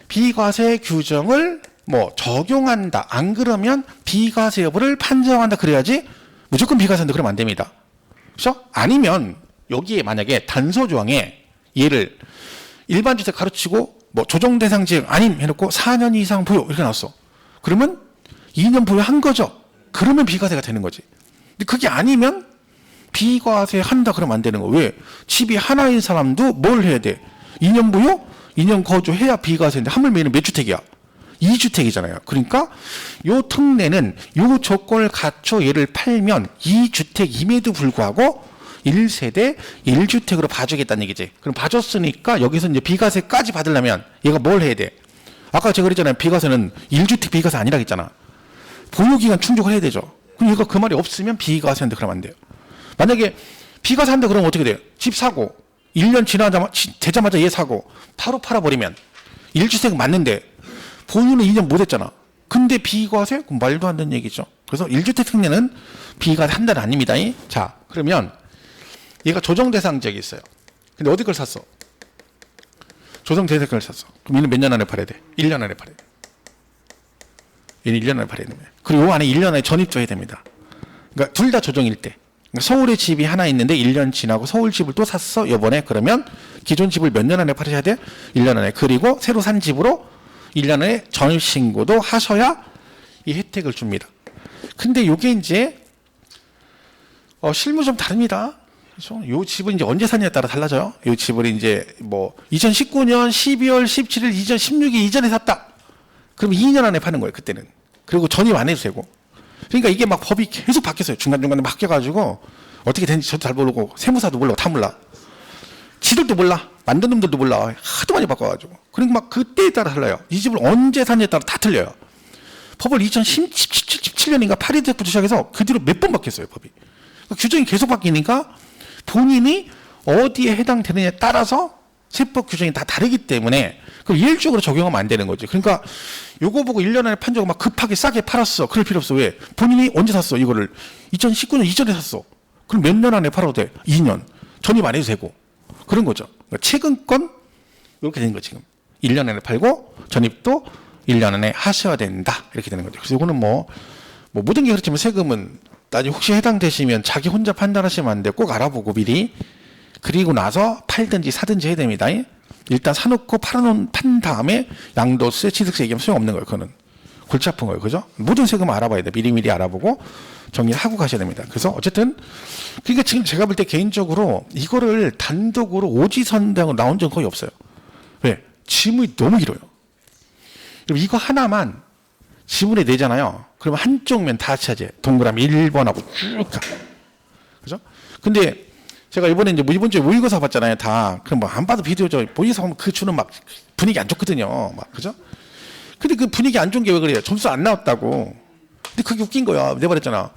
비과세 규정을 뭐 적용한다. 안 그러면 비과세 여부를 판정한다. 그래야지 무조건 비과세한다 그러면 안 됩니다. 그렇죠? 아니면 여기에 만약에 단서조항에 얘를 일반 주택 가르치고 뭐 조정 대상 지역 아님 해놓고 4년 이상 보유 이렇게 나왔어. 그러면 2년 보유한 거죠. 그러면 비과세가 되는 거지. 근데 그게 아니면 비과세 한다 그러면 안 되는 거. 왜? 집이 하나인 사람도 뭘 해야 돼? 2년 보유? 2년 거주해야 비과세인데 하물며 얘는 몇 주택이야? 2주택이잖아요. 그러니까 요 특례는 요 조건을 갖춰 얘를 팔면 2주택임에도 불구하고 1세대 1주택으로 봐주겠다는 얘기지. 그럼 봐줬으니까 여기서 이제 비과세까지 받으려면 얘가 뭘 해야 돼? 아까 제가 그랬잖아요. 비과세는 1주택 비과세 아니라고 했잖아. 보유기간 충족을 해야 되죠. 그럼 얘가 그 말이 없으면 비과세한다 그러면 안 돼요. 만약에 비과세 한다 그러면 어떻게 돼요? 집 사고 1년 되자마자 얘 사고 바로 팔아버리면 1주택 맞는데 보유는 2년 못했잖아. 근데 비과세? 그럼 말도 안 되는 얘기죠. 그래서 1주택 특례는 비과세 한다는 아닙니다. 자, 그러면 얘가 조정 대상 지역이 있어요. 근데 어디 걸 샀어? 조정 대상 걸 샀어. 그럼 얘는 몇 년 안에 팔아야 돼? 1년 안에 팔아야 돼. 얘는 1년 안에 팔아야 됩니다. 그리고 이 안에 1년 안에 전입도 해야 됩니다. 그러니까 둘 다 조정일 때. 그러니까 서울에 집이 하나 있는데 1년 지나고 서울 집을 또 샀어. 이번에 그러면 기존 집을 몇 년 안에 팔으셔야 돼? 1년 안에. 그리고 새로 산 집으로 1년 안에 전입신고도 하셔야 이 혜택을 줍니다. 근데 요게 이제 실무 좀 다릅니다. 그래서 요 집은 이제 언제 샀냐에 따라 달라져요. 요 집을 이제 뭐 2019년 12월 17일 2016일 이전에 샀다. 그럼 2년 안에 파는 거예요, 그때는. 그리고 전입 안 해도 되고. 그러니까 이게 막 법이 계속 바뀌었어요. 중간중간에 바뀌어가지고 어떻게 되는지 저도 잘 모르고 세무사도 몰라고 다 몰라. 지들도 몰라. 만든 놈들도 몰라. 하도 많이 바꿔가지고. 그러니까 막 그때에 따라 달라요. 이 집을 언제 샀냐에 따라 다 틀려요. 법을 2017년인가 8일 때부터 시작해서 그 뒤로 몇 번 바뀌었어요, 법이. 그러니까 규정이 계속 바뀌니까 본인이 어디에 해당되느냐에 따라서 세법 규정이 다 다르기 때문에 그걸 일괄적으로 적용하면 안 되는 거죠. 그러니까 요거 보고 1년 안에 판 적을 막 급하게 싸게 팔았어. 그럴 필요 없어. 왜? 본인이 언제 샀어, 이거를? 2019년 이전에 샀어. 그럼 몇 년 안에 팔아도 돼? 2년. 전입 안 해도 되고. 그런 거죠. 그러니까 최근 건 이렇게 된 거 지금. 1년 안에 팔고 전입도 1년 안에 하셔야 된다. 이렇게 되는 거죠. 그래서 이거는 뭐 모든 게 그렇지만 세금은 나중에 혹시 해당되시면 자기 혼자 판단하시면 안 돼. 꼭 알아보고 미리. 그리고 나서 팔든지 사든지 해야 됩니다. 일단 사놓고 판 다음에 양도세, 취득세 얘기하면 소용없는 거예요. 그거는 골치 아픈 거예요. 그죠? 모든 세금 알아봐야 돼. 미리미리 알아보고 정리를 하고 가셔야 됩니다. 그래서 어쨌든 그러니까 지금 제가 볼 때 개인적으로 이거를 단독으로 오지선당으로 나온 적은 거의 없어요. 왜? 지문이 너무 길어요. 그럼 이거 하나만 지문에 내잖아요. 그러면 한쪽 면 다 차지해. 동그라미 1번하고 쭉 가. 그죠? 근데 제가 이번에 이번 주에 모의고사 봤잖아요. 다. 그럼 뭐 안 봐도 비디오죠. 모의고사 보면 그 주는 막 분위기 안 좋거든요. 막, 그죠? 근데 그 분위기 안 좋은 게 왜 그래요? 점수 안 나왔다고. 근데 그게 웃긴 거야. 내버렸잖아.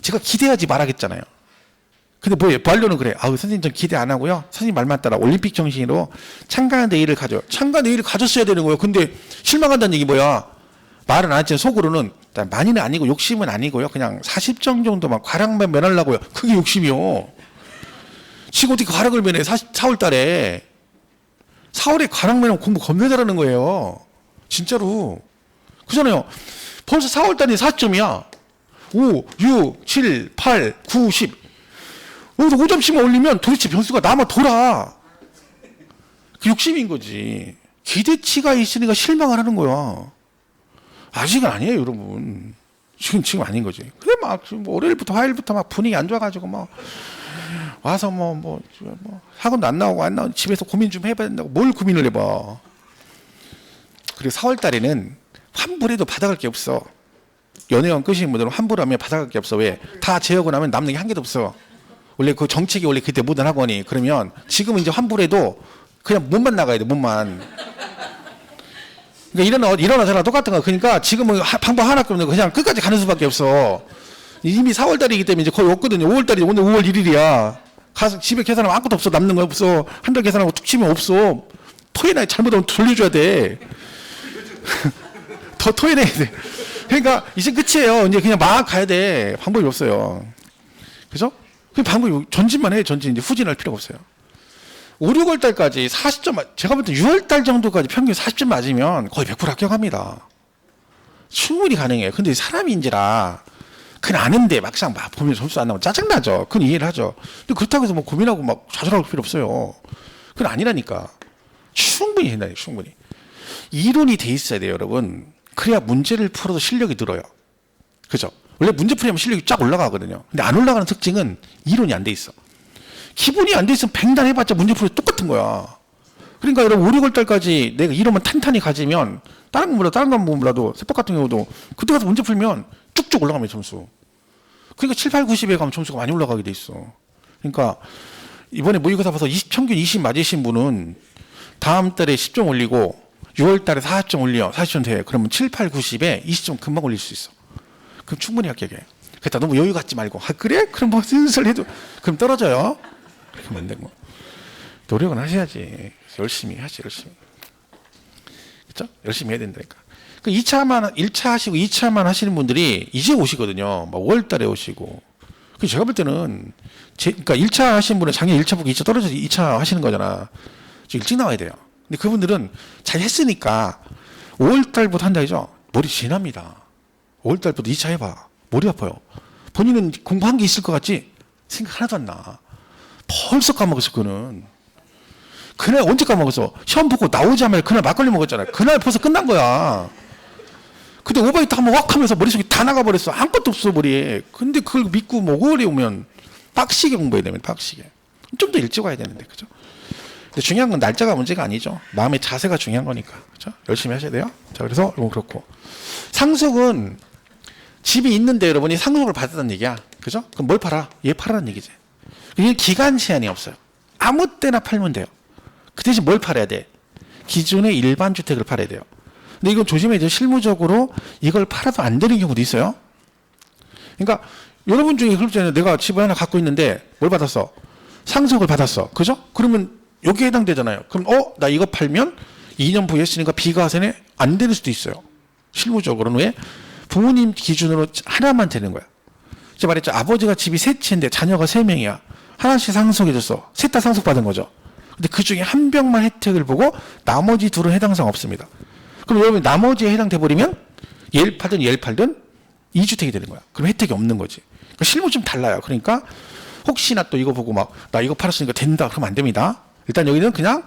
제가 기대하지 말아겠잖아요. 근데 뭐예요? 뭐 하려는 그래. 아우, 선생님 전 기대 안 하고요. 선생님 말만 따라 올림픽 정신으로 참가 내일을 가져요. 참가 내일을 가졌어야 되는 거예요. 근데 실망한다는 얘기 뭐야? 말은 안 했지만 속으로는 많이는 아니고 욕심은 아니고요. 그냥 40점 정도만 과락만 면하려고요. 그게 욕심이요. 지금 어떻게 과락을 면해? 4월 달에. 4월에 과락 면하면 공부 겁나 잘하는 거예요. 진짜로. 그잖아요. 벌써 4월 달에 4점이야. 5, 6, 7, 8, 9, 10. 여기서 5점씩만 올리면 도대체 변수가 남아 돌아. 그 욕심인 거지. 기대치가 있으니까 실망을 하는 거야. 아직은 아니에요, 여러분. 지금 아닌 거지. 그래, 막, 월요일부터 화요일부터 막 분위기 안 좋아가지고 막, 와서 학원도 안 나오고 집에서 고민 좀 해봐야 된다고 뭘 고민을 해봐. 그리고 4월 달에는 환불해도 받아갈 게 없어. 연애원 끄시는 분들은 환불하면 받아갈 게 없어. 왜? 다 재하고 나면 남는 게 한 개도 없어. 원래 그 정책이 원래 그때 모든 학원이. 그러면 지금은 이제 환불해도 그냥 몸만 나가야 돼, 몸만. 그러니까 일어나잖아. 똑같은 거. 그러니까 지금은 방법 하나밖에 없는 거. 그냥 끝까지 가는 수밖에 없어. 이미 4월 달이기 때문에 이제 거의 없거든요. 5월 달이 오늘 5월 1일이야. 가서 집에 계산하면 아무것도 없어. 남는 거 없어. 한 달 계산하고 툭 치면 없어. 토해놔야 잘못하면 돌려줘야 돼. 더 토해내야 돼. 그러니까 이제 끝이에요. 이제 그냥 막 가야 돼. 방법이 없어요. 그죠? 그 방법이 전진만 해. 전진. 이제 후진할 필요가 없어요. 5, 6월 달까지 40점, 제가 볼 때 6월 달 정도까지 평균 40점 맞으면 거의 100% 합격합니다. 충분히 가능해요. 근데 사람인지라 그냥 아는데 막상 막 보면 점수 안 나오면 짜증나죠. 그건 이해를 하죠. 근데 그렇다고 해서 뭐 고민하고 막 좌절할 필요 없어요. 그건 아니라니까. 충분히 된다니까, 충분히. 이론이 돼 있어야 돼요, 여러분. 그래야 문제를 풀어도 실력이 늘어요. 그죠? 원래 문제 풀이하면 실력이 쫙 올라가거든요. 근데 안 올라가는 특징은 이론이 안 돼 있어. 기본이 안 돼 있으면 뱅단 해봤자 문제 풀이 똑같은 거야. 그러니까 여러분 5, 6월 달까지 내가 이론만 탄탄히 가지면 다른 건 몰라도 세법 같은 경우도 그때 가서 문제 풀면 쭉쭉 올라가면 점수. 그러니까 7, 8, 90에 가면 점수가 많이 올라가게 돼 있어. 그러니까 이번에 모의고사 봐서 평균 20 맞으신 분은 다음 달에 10점 올리고 6월 달에 40점 올려. 40점 돼. 그러면 7, 8, 90에 20점 금방 올릴 수 있어. 그럼 충분히 합격해. 그러니까 너무 여유 갖지 말고 그래? 그럼 뭐 슬슬 해도 그럼 떨어져요. 그렇게 하면 안 되고. 노력은 하셔야지. 열심히 하시, 열심히. 그렇죠? 열심히 해야 된다니까. 그 1차 하시고 2차만 하시는 분들이 이제 오시거든요. 막 5월 달에 오시고. 그 제가 볼 때는 그러니까 1차 하시는 분은 작년 1차 보고 2차 떨어져서 2차 하시는 거잖아. 좀 일찍 나와야 돼요. 근데 그분들은 잘 했으니까 5월 달부터 한다 이죠. 머리 진합니다. 5월 달부터 2차 해봐. 머리 아파요. 본인은 공부한 게 있을 것 같지? 생각 하나도 안 나. 벌써 까먹었어, 그거는. 그날 언제 까먹었어? 시험 보고 나오자마자 그날 막걸리 먹었잖아요. 그날 벌써 끝난 거야. 근데 오바이트 한번 확 하면서 머릿속에 다 나가버렸어. 아무것도 없어, 머리에. 근데 그걸 믿고 뭐 5월에 오면 빡시게 공부해야 되면 빡시게. 좀 더 일찍 와야 되는데, 그죠? 근데 중요한 건 날짜가 문제가 아니죠. 마음의 자세가 중요한 거니까. 그죠? 열심히 하셔야 돼요. 자, 그래서 이건 그렇고. 상속은 집이 있는데 여러분이 상속을 받았다는 얘기야. 그죠? 그럼 뭘 팔아? 얘 팔아라는 얘기지. 이게 기간 제한이 없어요. 아무 때나 팔면 돼요. 그 대신 뭘 팔아야 돼? 기존의 일반 주택을 팔아야 돼요. 근데 이건 조심해야 돼요. 실무적으로 이걸 팔아도 안 되는 경우도 있어요. 그러니까 여러분 중에 그렇잖아요. 내가 집을 하나 갖고 있는데 뭘 받았어? 상속을 받았어. 그죠? 그러면 여기에 해당되잖아요. 그럼 나 이거 팔면 2년 부여했으니까 비과세는 안 되는 수도 있어요. 실무적으로는 왜? 부모님 기준으로 하나만 되는 거야. 제가 말했죠. 아버지가 집이 세 채인데 자녀가 3명이야. 하나씩 상속해줬어. 셋 다 상속받은 거죠. 근데 그 중에 한 병만 혜택을 보고 나머지 둘은 해당사항 없습니다. 그럼 여러분 나머지에 해당돼 버리면 얘를 팔든 얘를 팔든 2주택이 되는 거야. 그럼 혜택이 없는 거지. 그러니까 실무 좀 달라요. 그러니까 혹시나 또 이거 보고 막 나 이거 팔았으니까 된다. 그러면 안 됩니다. 일단 여기는 그냥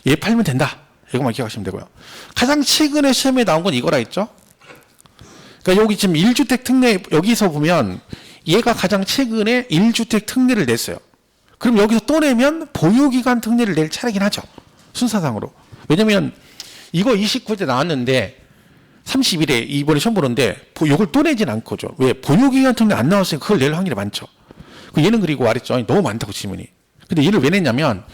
얘 팔면 된다. 이것만 기억하시면 되고요. 가장 최근에 시험에 나온 건 이거라 했죠. 그러니까 여기 지금 1주택 특례 여기서 보면 얘가 가장 최근에 1주택 특례를 냈어요. 그럼 여기서 또 내면 보유기간 특례를 낼 차례긴 하죠. 순서상으로. 왜냐면 이거 29대 나왔는데 30일에 이번에 시험 보는데 이걸 또 내진 않고죠. 왜? 보유기간 특례 안 나왔으니까 그걸 낼 확률이 많죠. 얘는 그리고 말했죠. 너무 많다고 질문이. 근데 얘를 왜 냈냐면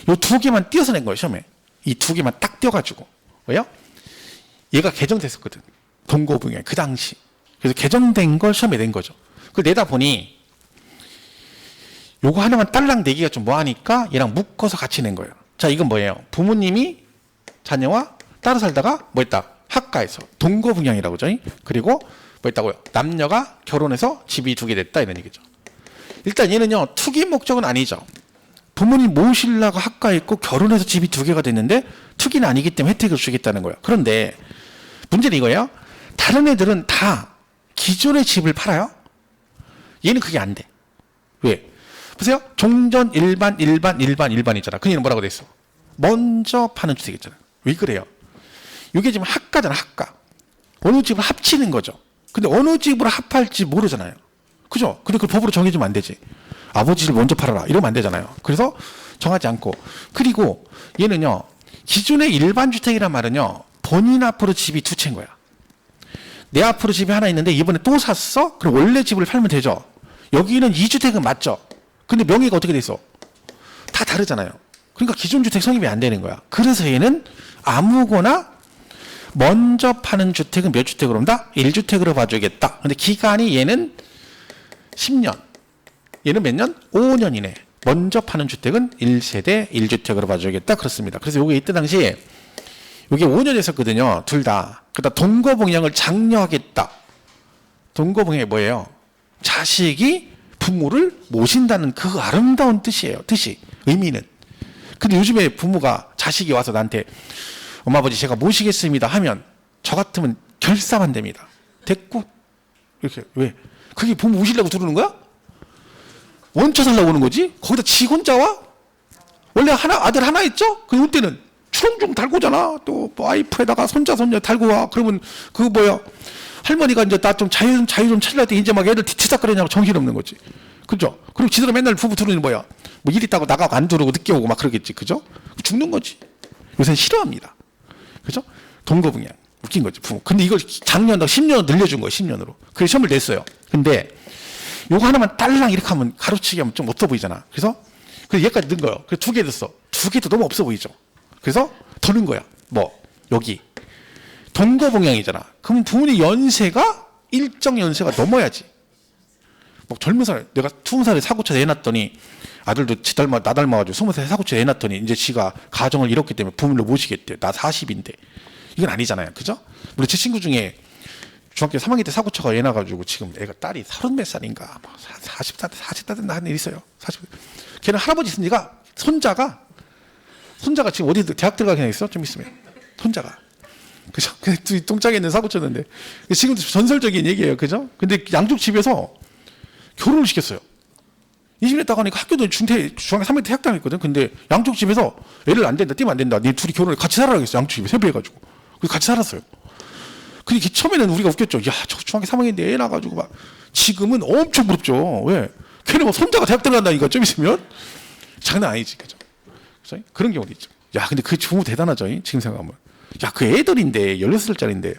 이 2개만 띄어서 낸 거예요. 시험에. 이 2개만 딱 띄어가지고. 왜요? 얘가 개정됐었거든. 동거부에 그 당시. 그래서 개정된 걸 시험에 낸 거죠. 그걸 내다 보니 요거 하나만 딸랑 내기가 좀 뭐하니까 얘랑 묶어서 같이 낸 거예요. 자, 이건 뭐예요? 부모님이 자녀와 따로 살다가 뭐 했다? 학가에서 동거분양이라고 하죠. 그리고 뭐 했다고요? 남녀가 결혼해서 집이 2개 됐다 이런 얘기죠. 일단 얘는요 투기 목적은 아니죠. 부모님 모시려고 학가에 있고 결혼해서 집이 2개가 됐는데 투기는 아니기 때문에 혜택을 주겠다는 거예요. 그런데 문제는 이거예요. 다른 애들은 다 기존의 집을 팔아요. 얘는 그게 안 돼. 왜? 보세요. 종전 일반이잖아. 그 얘는 뭐라고 돼 있어? 먼저 파는 주택 있잖아. 왜 그래요? 이게 지금 학가잖아. 학가. 어느 집을 합치는 거죠. 근데 어느 집으로 합할지 모르잖아요. 그죠? 근데 그걸 법으로 정해주면 안 되지. 아버지를 먼저 팔아라. 이러면 안 되잖아요. 그래서 정하지 않고. 그리고 얘는요. 기존의 일반 주택이란 말은요. 본인 앞으로 집이 2채인 거야. 내 앞으로 집이 하나 있는데 이번에 또 샀어? 그럼 원래 집을 팔면 되죠. 여기는 2주택은 맞죠. 근데 명의가 어떻게 돼 있어? 다 다르잖아요. 그러니까 기존 주택 성립이 안 되는 거야. 그래서 얘는 아무거나 먼저 파는 주택은 몇 주택으로 온다? 1주택으로 봐주겠다. 근데 기간이 얘는 10년. 얘는 몇 년? 5년 이내. 먼저 파는 주택은 1세대 1주택으로 봐주겠다. 그렇습니다. 그래서 이게 이때 당시에 이게 5년 했었거든요. 둘 다. 그러다 동거봉양을 장려하겠다. 동거봉양이 뭐예요? 자식이 부모를 모신다는 그 아름다운 뜻이에요. 뜻이. 의미는. 근데 요즘에 부모가 자식이 와서 나한테 엄마 아버지 제가 모시겠습니다 하면 저 같으면 결사반대입니다. 됐고. 이렇게. 왜? 그게 부모 모시려고 들어오는 거야? 원쳐 살라고 오는 거지? 거기다 지 혼자 와? 원래 아들 하나 있죠? 그 이때는 추렁추렁 달고 오잖아. 또 와이프에다가 손자 달고 와. 그러면 그거 뭐야? 할머니가 이제 나 좀 자유 좀 찾으려 때 이제 막 애들 뒤치닥거리냐고 정신없는 거지. 그죠? 그리고 지들은 맨날 부부 들으니 뭐야? 뭐 일 있다고 나가고 안 들어오고 늦게 오고 막 그러겠지. 그죠? 죽는 거지. 요새는 싫어합니다. 그죠? 동거분양. 웃긴 거지. 부모. 근데 이걸 작년에 10년을 늘려준 거예요. 10년으로. 그래서 시험을 냈어요. 근데 요거 하나만 딸랑 이렇게 하면 가로치기 하면 좀 없어 보이잖아. 그래서 얘까지 넣은 거예요. 그래서 2개 됐어. 2개도 너무 없어 보이죠. 그래서 더 넣은 거야. 뭐 여기 동거봉양이잖아. 그러면 부모님 연세가 일정 연세가 넘어야지. 뭐 젊은 사람 내가 20살에 사고쳐 내놨더니 아들도 나 닮아가지고 20살에 사고쳐 내놨더니 이제 지가 가정을 잃었기 때문에 부모를 모시겠대. 나 40인데 이건 아니잖아요. 그죠? 우리 제 친구 중에 중학교 3학년 때 사고쳐가 애 나가지고 지금 애가 딸이 30몇 살인가 40살 된다 하는 일 있어요. 40. 걔는 할아버지 있으니까 손자가 지금 어디 대학 들어가긴 했어? 좀 있으면 손자가. 그죠? 똥짝에 있는 사고쳤는데 지금도 전설적인 얘기예요. 그죠? 근데 양쪽 집에서 결혼을 시켰어요. 20년 있다가 하니까 학교도 중학교 3학년 때 학당했거든. 근데 양쪽 집에서 애를 안 된다, 띄면 안 된다. 니 둘이 결혼을 같이 살아라 그랬어. 양쪽 집에 세배해가지고. 그래서 같이 살았어요. 근데 처음에는 우리가 웃겼죠. 야, 저 중학교 3학년인데 애 낳아가지고 막. 지금은 엄청 부럽죠. 왜? 걔는 뭐 손자가 대학 들어간다니까 좀 있으면. 장난 아니지. 그죠? 그래서 그런 경우도 있죠. 야, 근데 그 부모 대단하죠. 지금 생각하면. 야, 그 애들인데, 16살짜리인데.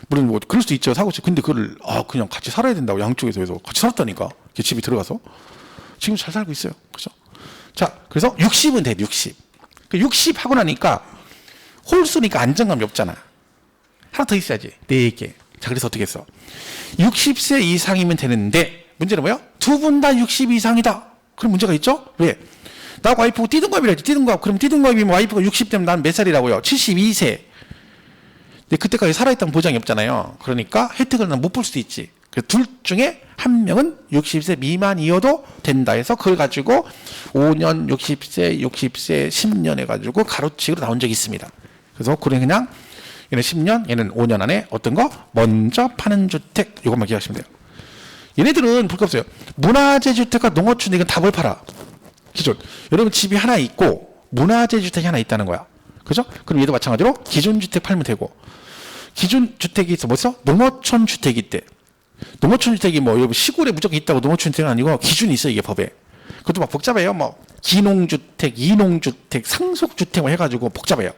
물론 뭐, 그럴 수도 있죠. 사고치. 근데 그걸, 그냥 같이 살아야 된다고. 양쪽에서 해서. 같이 살았다니까. 걔 집에 들어가서. 지금 잘 살고 있어요. 그죠? 자, 그래서 60은 돼, 60. 60 하고 나니까, 홀수니까 안정감이 없잖아. 하나 더 있어야지. 4개. 자, 그래서 어떻게 했어? 60세 이상이면 되는데, 문제는 뭐야? 두 분 다 60 이상이다. 그럼 문제가 있죠? 왜? 나하고 와이프가 띠동갑이라지, 띠동갑. 그럼 띠동갑이면 와이프가 60 되면 난 몇 살이라고요? 72세. 근데 그때까지 살아있다는 보장이 없잖아요. 그러니까 혜택을 난 못 볼 수도 있지. 그래서 둘 중에 한 명은 60세 미만이어도 된다 해서 그걸 가지고 5년, 60세, 60세, 10년 해가지고 가로치기로 나온 적이 있습니다. 그래서 그냥 얘는 10년, 얘는 5년 안에 어떤 거? 먼저 파는 주택. 이것만 기억하시면 돼요. 얘네들은 볼 게 없어요. 문화재 주택과 농어촌 이건 다 뭘 팔아? 기존. 여러분 집이 하나 있고 문화재 주택이 하나 있다는 거야. 그죠? 그럼 얘도 마찬가지로 기존 주택 팔면 되고 기존 주택이 있어. 뭐죠? 농어촌 주택이 있대. 농어촌 주택이 뭐 여러분 시골에 무조건 있다고 농어촌 주택은 아니고 기준이 있어요. 이게 법에. 그것도 막 복잡해요. 뭐 기농주택, 이농주택, 상속주택 뭐 해가지고 복잡해요.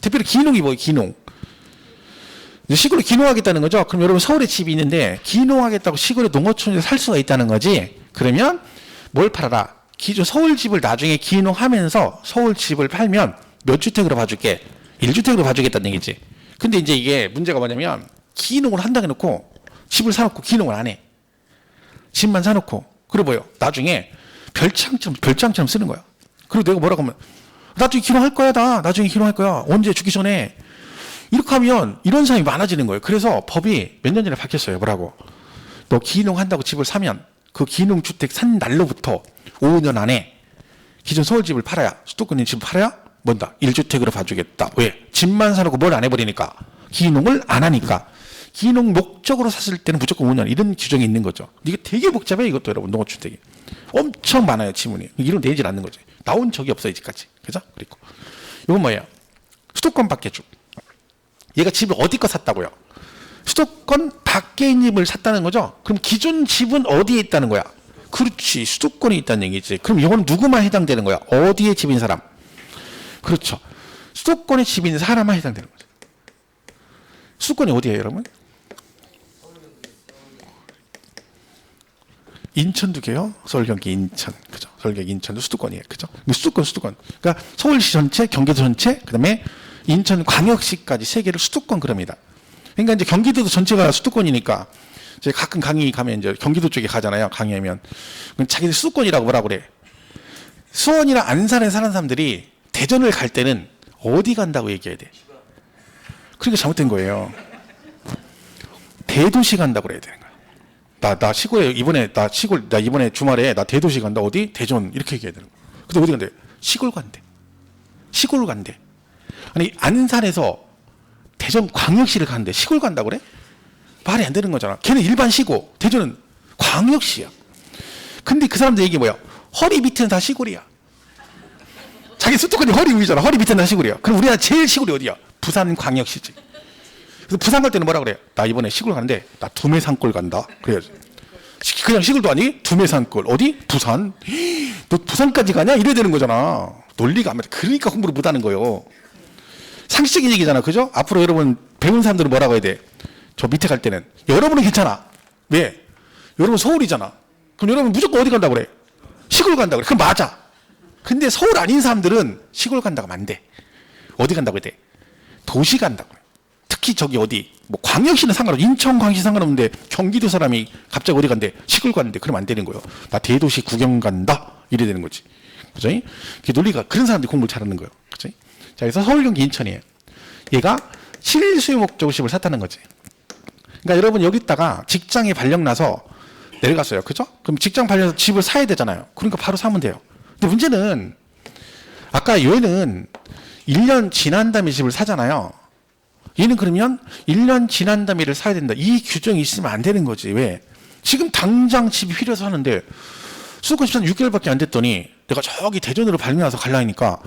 특별히 기농이 뭐예요? 기농. 시골에 기농하겠다는 거죠. 그럼 여러분 서울에 집이 있는데 기농하겠다고 시골에 농어촌에 살 수가 있다는 거지. 그러면 뭘 팔아라? 기존 서울 집을 나중에 기농하면서 서울 집을 팔면 몇 주택으로 봐줄게? 1주택으로 봐주겠다는 얘기지. 근데 이제 이게 문제가 뭐냐면 기농을 한다고 해놓고 집을 사놓고 기농을 안 해. 집만 사놓고. 그리고 뭐예요? 나중에 별장처럼 쓰는 거야. 그리고 내가 뭐라고 하면 나중에 기농할 거야. 나중에 기농할 거야. 언제 죽기 전에. 이렇게 하면 이런 사람이 많아지는 거예요. 그래서 법이 몇 년 전에 바뀌었어요. 뭐라고? 너 기농한다고 집을 사면 그 기농주택 산 날로부터 5년 안에 기존 서울집을 팔아야 수도권인 집을 팔아야 뭔다? 1주택으로 봐주겠다. 왜? 집만 사놓고 뭘 안 해버리니까. 기농을 안 하니까. 기농 목적으로 샀을 때는 무조건 5년 이런 규정이 있는 거죠. 이게 되게 복잡해요. 이것도 여러분 농어주택이. 엄청 많아요. 지문이. 이름 내질 않는 거지. 나온 적이 없어요. 이제까지. 그죠? 그리고 이건 뭐예요? 수도권 밖에 쭉. 얘가 집을 어디 거 샀다고요? 수도권 밖에 있는 집을 샀다는 거죠? 그럼 기존 집은 어디에 있다는 거야? 그렇지. 수도권에 있다는 얘기지. 그럼 이거는 누구만 해당되는 거야? 어디에 집인 사람? 그렇죠. 수도권에 집 있는 사람만 해당되는 거죠. 수도권이 어디예요, 여러분? 인천도 개요? 서울, 경기, 인천. 그죠? 서울, 경기, 인천도 수도권이에요. 그죠? 수도권. 그러니까 서울시 전체, 경기도 전체, 그 다음에 인천 광역시까지 세 개를 수도권 그럽니다. 그러니까 이제 경기도도 전체가 수도권이니까 이제 가끔 강의 가면 이제 경기도 쪽에 가잖아요. 강의하면. 그럼 자기들 수도권이라고 뭐라 그래? 수원이나 안산에 사는 사람들이 대전을 갈 때는 어디 간다고 얘기해야 돼? 그러니까 잘못된 거예요. 대도시 간다고 그래야 되는 거야. 나 시골에 나 이번에 주말에 나 대도시 간다. 어디? 대전 이렇게 얘기해야 되는 거야. 근데 어디 간대? 시골 간대. 시골 간대. 아니 안산에서 대전 광역시를 가는데 시골 간다고 그래? 말이 안 되는 거잖아. 걔는 일반 시고 대전은 광역시야. 근데 그 사람들 얘기 뭐야? 허리 밑에는 다 시골이야. 자기 수도권이 허리 위잖아. 허리 밑에는 다 시골이야. 그럼 우리나라 제일 시골이 어디야? 부산 광역시지. 그래서 부산 갈 때는 뭐라 그래? 나 이번에 시골 가는데 나 두메산골 간다. 그래야지. 그냥 시골도 아니? 두메산골. 어디? 부산. 너 부산까지 가냐? 이래야 되는 거잖아. 논리가 안 맞아. 그러니까 공부를 못하는 거예요. 상식적인 얘기잖아. 그죠? 앞으로 여러분 배운 사람들은 뭐라고 해야 돼? 저 밑에 갈 때는 여러분은 괜찮아. 왜? 여러분 서울이잖아. 그럼 여러분 무조건 어디 간다고 그래? 시골 간다고 그래. 그럼 맞아. 근데 서울 아닌 사람들은 시골 간다고 하면 안 돼. 어디 간다고 해야 돼? 도시 간다고 그래. 특히 저기 어디 뭐 광역시는 상관없어. 인천 광역시 상관없는데 경기도 사람이 갑자기 어디 간대? 시골 갔는데 그러면 안 되는 거예요. 나 대도시 구경 간다. 이래 되는 거지. 그죠? 그 논리가 그런 사람들이 공부를 잘하는 거예요. 그죠? 자, 그래서 서울, 경기, 인천이에요. 얘가 실수요 목적으로 집을 샀다는 거지. 그러니까 여러분 여기다가 직장에 발령 나서 내려갔어요. 그죠? 그럼 직장 발령해서 집을 사야 되잖아요. 그러니까 바로 사면 돼요. 근데 문제는 아까 얘는 1년 지난 다음에 집을 사잖아요. 얘는 그러면 1년 지난 다음에 를 사야 된다. 이 규정이 있으면 안 되는 거지. 왜? 지금 당장 집이 필요해서 하는데 수도권 집사는 6개월밖에 안 됐더니 내가 저기 대전으로 발명해서 갈라니까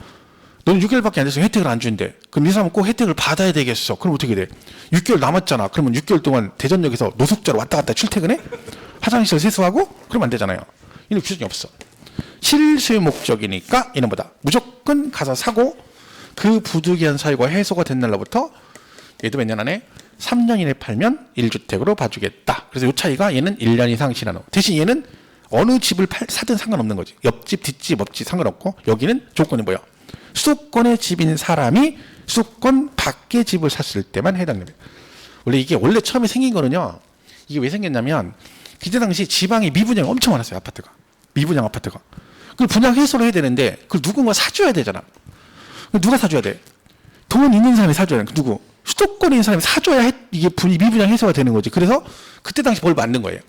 너는 6개월밖에 안 돼서 혜택을 안 준대. 그럼 이 사람은 꼭 혜택을 받아야 되겠어. 그럼 어떻게 돼? 6개월 남았잖아. 그러면 6개월 동안 대전역에서 노숙자로 왔다 갔다 출퇴근해? 화장실 세수하고? 그러면 안 되잖아요. 이는 규정이 없어. 실수의 목적이니까 이는 뭐다? 무조건 가서 사고 그 부득이한 사유가 해소가 된 날로부터 얘도 몇 년 안에 3년 이내 팔면 1주택으로 봐주겠다. 그래서 이 차이가 얘는 1년 이상 지난 후. 대신 얘는 어느 집을 사든 상관없는 거지. 옆집, 뒷집, 옆집 상관없고 여기는 조건이 뭐야? 수도권의 집인 사람이 수도권 밖의 집을 샀을 때만 해당됩니다. 원래 이게 원래 처음에 생긴 거는요. 이게 왜 생겼냐면 그때 당시 지방이 미분양이 엄청 많았어요. 아파트가. 미분양 아파트가. 그걸 분양 해소를 해야 되는데 그걸 누군가 사줘야 되잖아. 누가 사줘야 돼? 돈 있는 사람이 사줘야 돼. 누구? 수도권에 있는 사람이 사줘야 이게 미분양 해소가 되는 거지. 그래서 그때 당시 법을 만든 거예요.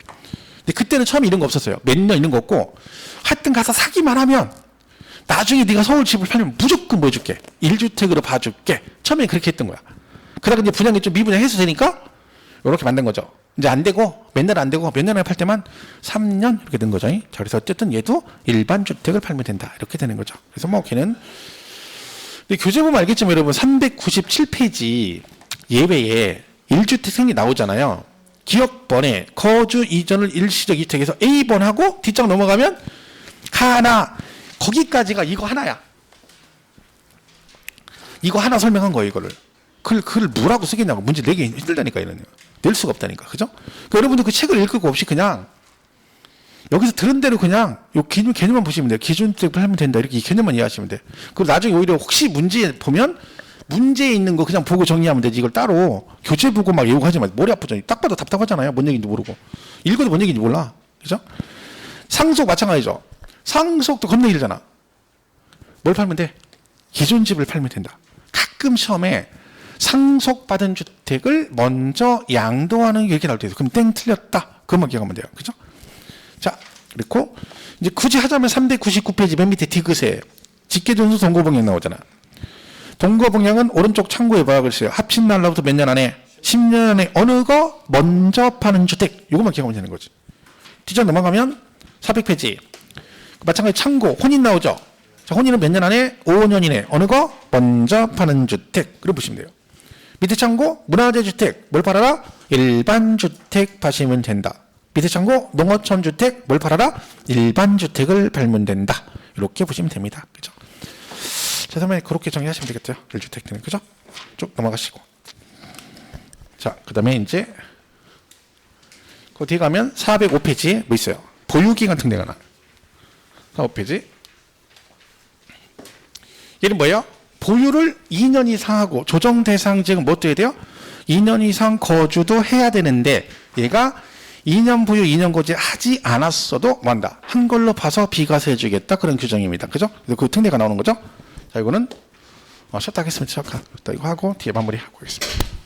근데 그때는 처음에 이런 거 없었어요. 몇 년 이런 거 없고 하여튼 가서 사기만 하면 나중에 네가 서울 집을 팔면 무조건 뭐 해줄게. 1주택으로 봐줄게. 처음에 그렇게 했던 거야. 그러다가 이제 분양이 좀 미분양 해소되니까 이렇게 만든 거죠. 이제 안 되고 맨날 안 되고 몇 년에 팔 때만 3년 이렇게 된 거죠. 자, 그래서 어쨌든 얘도 일반 주택을 팔면 된다. 이렇게 되는 거죠. 그래서 뭐 걔는 근데 교재 보면 알겠지만 여러분 397페이지 예외에 1주택 생이 나오잖아요. 기억번에 거주 이전을 일시적 이주택에서 A번하고 뒷장 넘어가면 하나 거기까지가 이거 하나야. 이거 하나 설명한 거예요. 이거를. 그걸 뭐라고 쓰겠냐고 문제 내기 힘들다니까 이러네요. 낼 수가 없다니까. 그죠? 그러니까 여러분들 그 책을 읽을 거 없이 그냥 여기서 들은 대로 그냥 요 개념만 보시면 돼요. 기준주택 팔면 된다. 이렇게 이 개념만 이해하시면 돼. 그리고 나중에 오히려 혹시 문제 보면 문제에 있는 거 그냥 보고 정리하면 되지. 이걸 따로 교재 보고 막 외우고 하지 마. 머리 아프잖아요. 딱 봐도 답답하잖아요. 뭔 얘기인지 모르고. 읽어도 뭔 얘기인지 몰라. 그죠? 상속 마찬가지죠. 상속도 겁나 길잖아. 뭘 팔면 돼? 기존집을 팔면 된다. 가끔 시험에 상속받은 주택을 먼저 양도하는 게 이렇게 나올 때 있어요. 그럼 땡 틀렸다. 그것만 기억하면 돼요. 그죠? 자, 그리고 이제 굳이 하자면 399페이지 맨 밑에 디귿에 직계존수 동거봉양 나오잖아. 동거봉양은 오른쪽 참고해 봐야 글쎄요. 합친 날로부터 몇 년 안에 10년 안에 어느 거 먼저 파는 주택. 이것만 기억하면 되는 거지. 뒤져 넘어가면 400페이지. 마찬가지 참고 혼인 나오죠. 자, 혼인은 몇 년 안에 5년 이내 어느 거 먼저 파는 주택. 그래 보시면 돼요. 밑에 참고 문화재 주택 뭘 팔아라? 일반 주택 파시면 된다. 밑에 참고 농어촌 주택 뭘 팔아라? 일반 주택을 팔면 된다. 이렇게 보시면 됩니다. 그죠? 자, 그러면 그렇게 정리하시면 되겠죠. 1주택들은. 그죠? 쭉 넘어가시고. 자, 그 다음에 이제 그 뒤에 가면 405페이지에 뭐 있어요? 보유기간 특례가 나. 405페이지. 얘는 뭐예요? 보유를 2년 이상 하고 조정 대상 지역은 뭐 돼야 돼요? 2년 이상 거주도 해야 되는데 얘가 2년 보유 2년 거주 하지 않았어도 뭐한다? 한 걸로 봐서 비과세 해주겠다. 그런 규정입니다. 그죠? 그 특례가 나오는 거죠? 자, 이거는 쉬었다 하겠습니다. 잠깐 이거 하고 뒤에 마무리하고 있습니다.